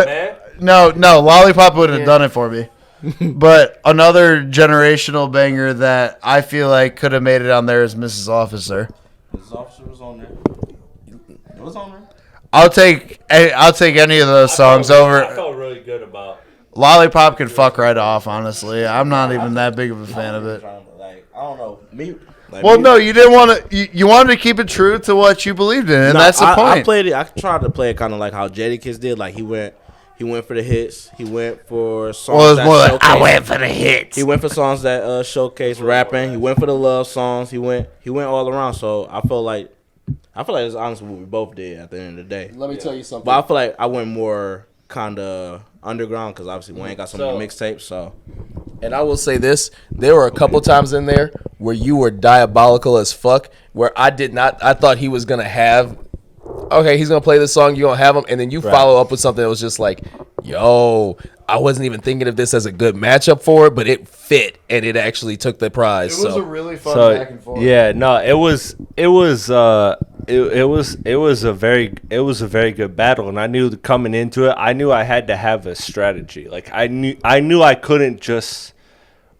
man. no, Lollipop would have done it for me. But another generational banger that I feel like could have made it on there is Mrs. Officer. Mrs. Officer was on there. It was on there. I'll take any of those songs over. I felt really good about. Lollipop can fuck right off. Honestly, I'm not even that big of a fan of it. Like, I don't know. Me. Like, Well, no, you didn't want to. You wanted to keep it true to what you believed in, and Nah, that's the point. I played it. I tried to play it kind of like how Jadakiss did. Like he went for the hits. He went for songs. Well, it's that more like showcase- I went for the hits. He went for songs that showcase rapping. He went for the love songs. He went all around. So I feel like it's honestly what we both did at the end of the day. Let me tell you something. But I feel like I went more kind of underground because obviously Wayne got some So- mixtapes. So And I will say this: there were a couple times in there where you were diabolical as fuck. Where I thought he was gonna have. Okay, he's gonna play this song. You gonna have him, and then you follow up with something that was just like, "Yo, I wasn't even thinking of this as a good matchup for it, but it fit, and it actually took the prize." It was so. a really fun So back and forth. yeah, no, it was a very good battle, and I knew coming into it, I knew I had to have a strategy. Like I knew I couldn't just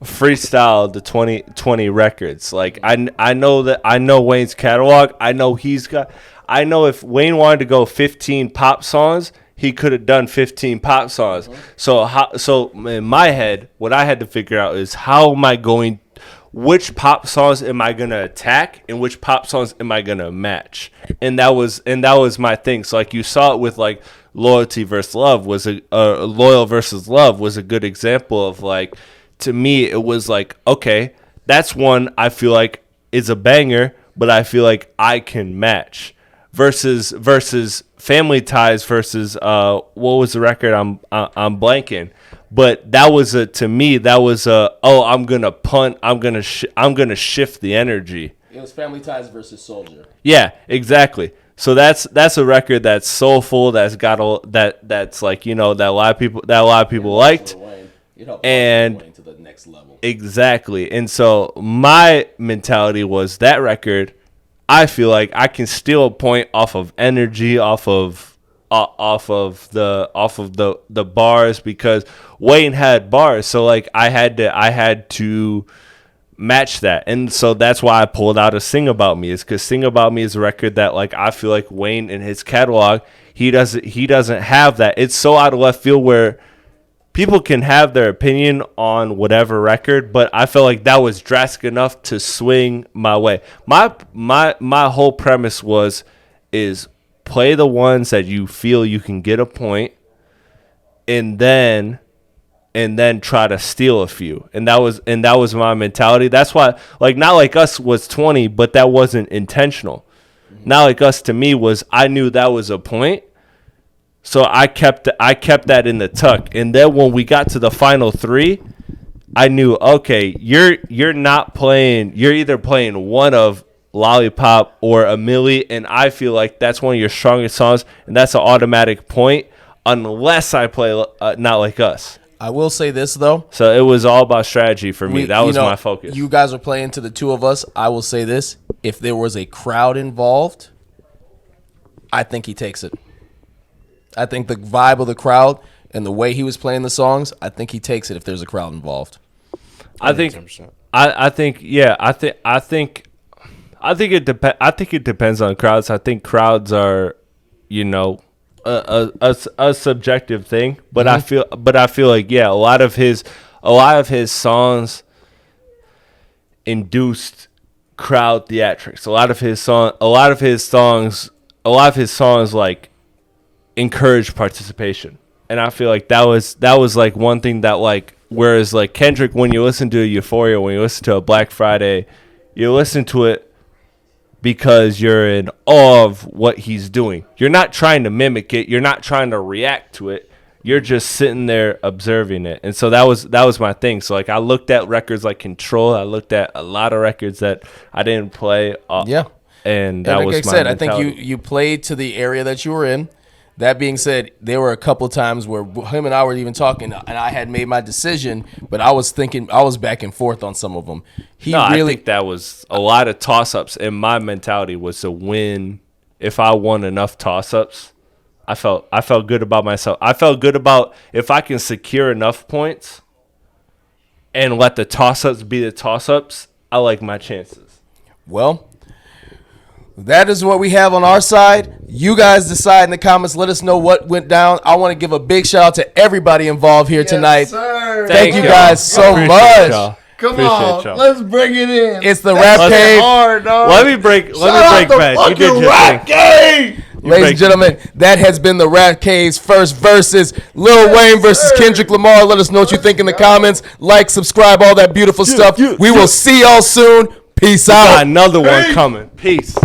freestyle the 2020 records. Like I know Wayne's catalog. I know if Wayne wanted to go 15 pop songs, he could have done 15 pop songs. So in my head, what I had to figure out is which pop songs am I gonna attack and which pop songs am I gonna match? And that was my thing. So like you saw it with like Loyalty versus Love was Loyal versus Love was a good example of like, to me it was like, okay, that's one I feel like is a banger, but I feel like I can match. Versus Family Ties versus what was the record? I'm blanking. But that was I'm gonna punt. I'm gonna shift the energy. It was Family Ties versus Soldier. Yeah, exactly. So that's a record that's soulful. That's got that's like, you know, that a lot of people liked. And Wayne to the next level. Exactly. And so my mentality was that record, I feel like I can steal a point off of energy, off of the bars, because Wayne had bars. So like I had to match that. And so that's why I pulled out a Sing About Me, is because Sing About Me is a record that like I feel like Wayne in his catalog, he doesn't have that. It's so out of left field where people can have their opinion on whatever record, but I felt like that was drastic enough to swing my way. My whole premise is play the ones that you feel you can get a point, and then try to steal a few. And that was my mentality. That's why, like, Not Like Us was 20, but that wasn't intentional. Not Like Us to me was, I knew that was a point. So I kept that in the tuck. And then when we got to the final three, I knew, okay, you're not playing, you're either playing one of Lollipop or A Milli, and I feel like that's one of your strongest songs, and that's an automatic point unless I play Not Like Us. I will say this though. So it was all about strategy for me. That was my focus. You guys are playing to the two of us. I will say this: if there was a crowd involved, I think he takes it. I think the vibe of the crowd and the way he was playing the songs, I think he takes it if there's a crowd involved. I think it depends on crowds. I think crowds are, you know, a subjective thing, but I feel like, yeah, a lot of his songs induced crowd theatrics. A lot of his songs like encourage participation, and I feel like that was like one thing that, like, whereas like Kendrick, when you listen to a Euphoria, when you listen to a Black Friday, you listen to it because you're in awe of what he's doing. You're not trying to mimic it. You're not trying to react to it. You're just sitting there observing it. And so that was my thing. So like I looked at records like Control. I looked at a lot of records that I didn't play. And that like was I my said, mentality. I think you played to the area that you were in. That being said, there were a couple times where him and I were even talking, and I had made my decision, but I was back and forth on some of them. I think that was a lot of toss-ups, and my mentality was to win. If I won enough toss-ups, I felt good about myself. I felt good about if I can secure enough points and let the toss-ups be the toss-ups, I like my chances. Well, that is what we have on our side. You guys decide in the comments. Let us know what went down. I want to give a big shout out to everybody involved here tonight. Sir. Thank you y'all. guys so Appreciate much. y'all. Come Appreciate on, y'all. let's bring it in. It's the Rap That's Cave. hard, dog. Let me break bad. You did your Rap thing. Cave. Ladies and gentlemen, that has been the Rap Cave's first versus Lil Wayne versus Kendrick Lamar. Let us know what you think in the comments. Like, subscribe, all that beautiful stuff. We will see y'all soon. Peace out. Got another one coming. Peace.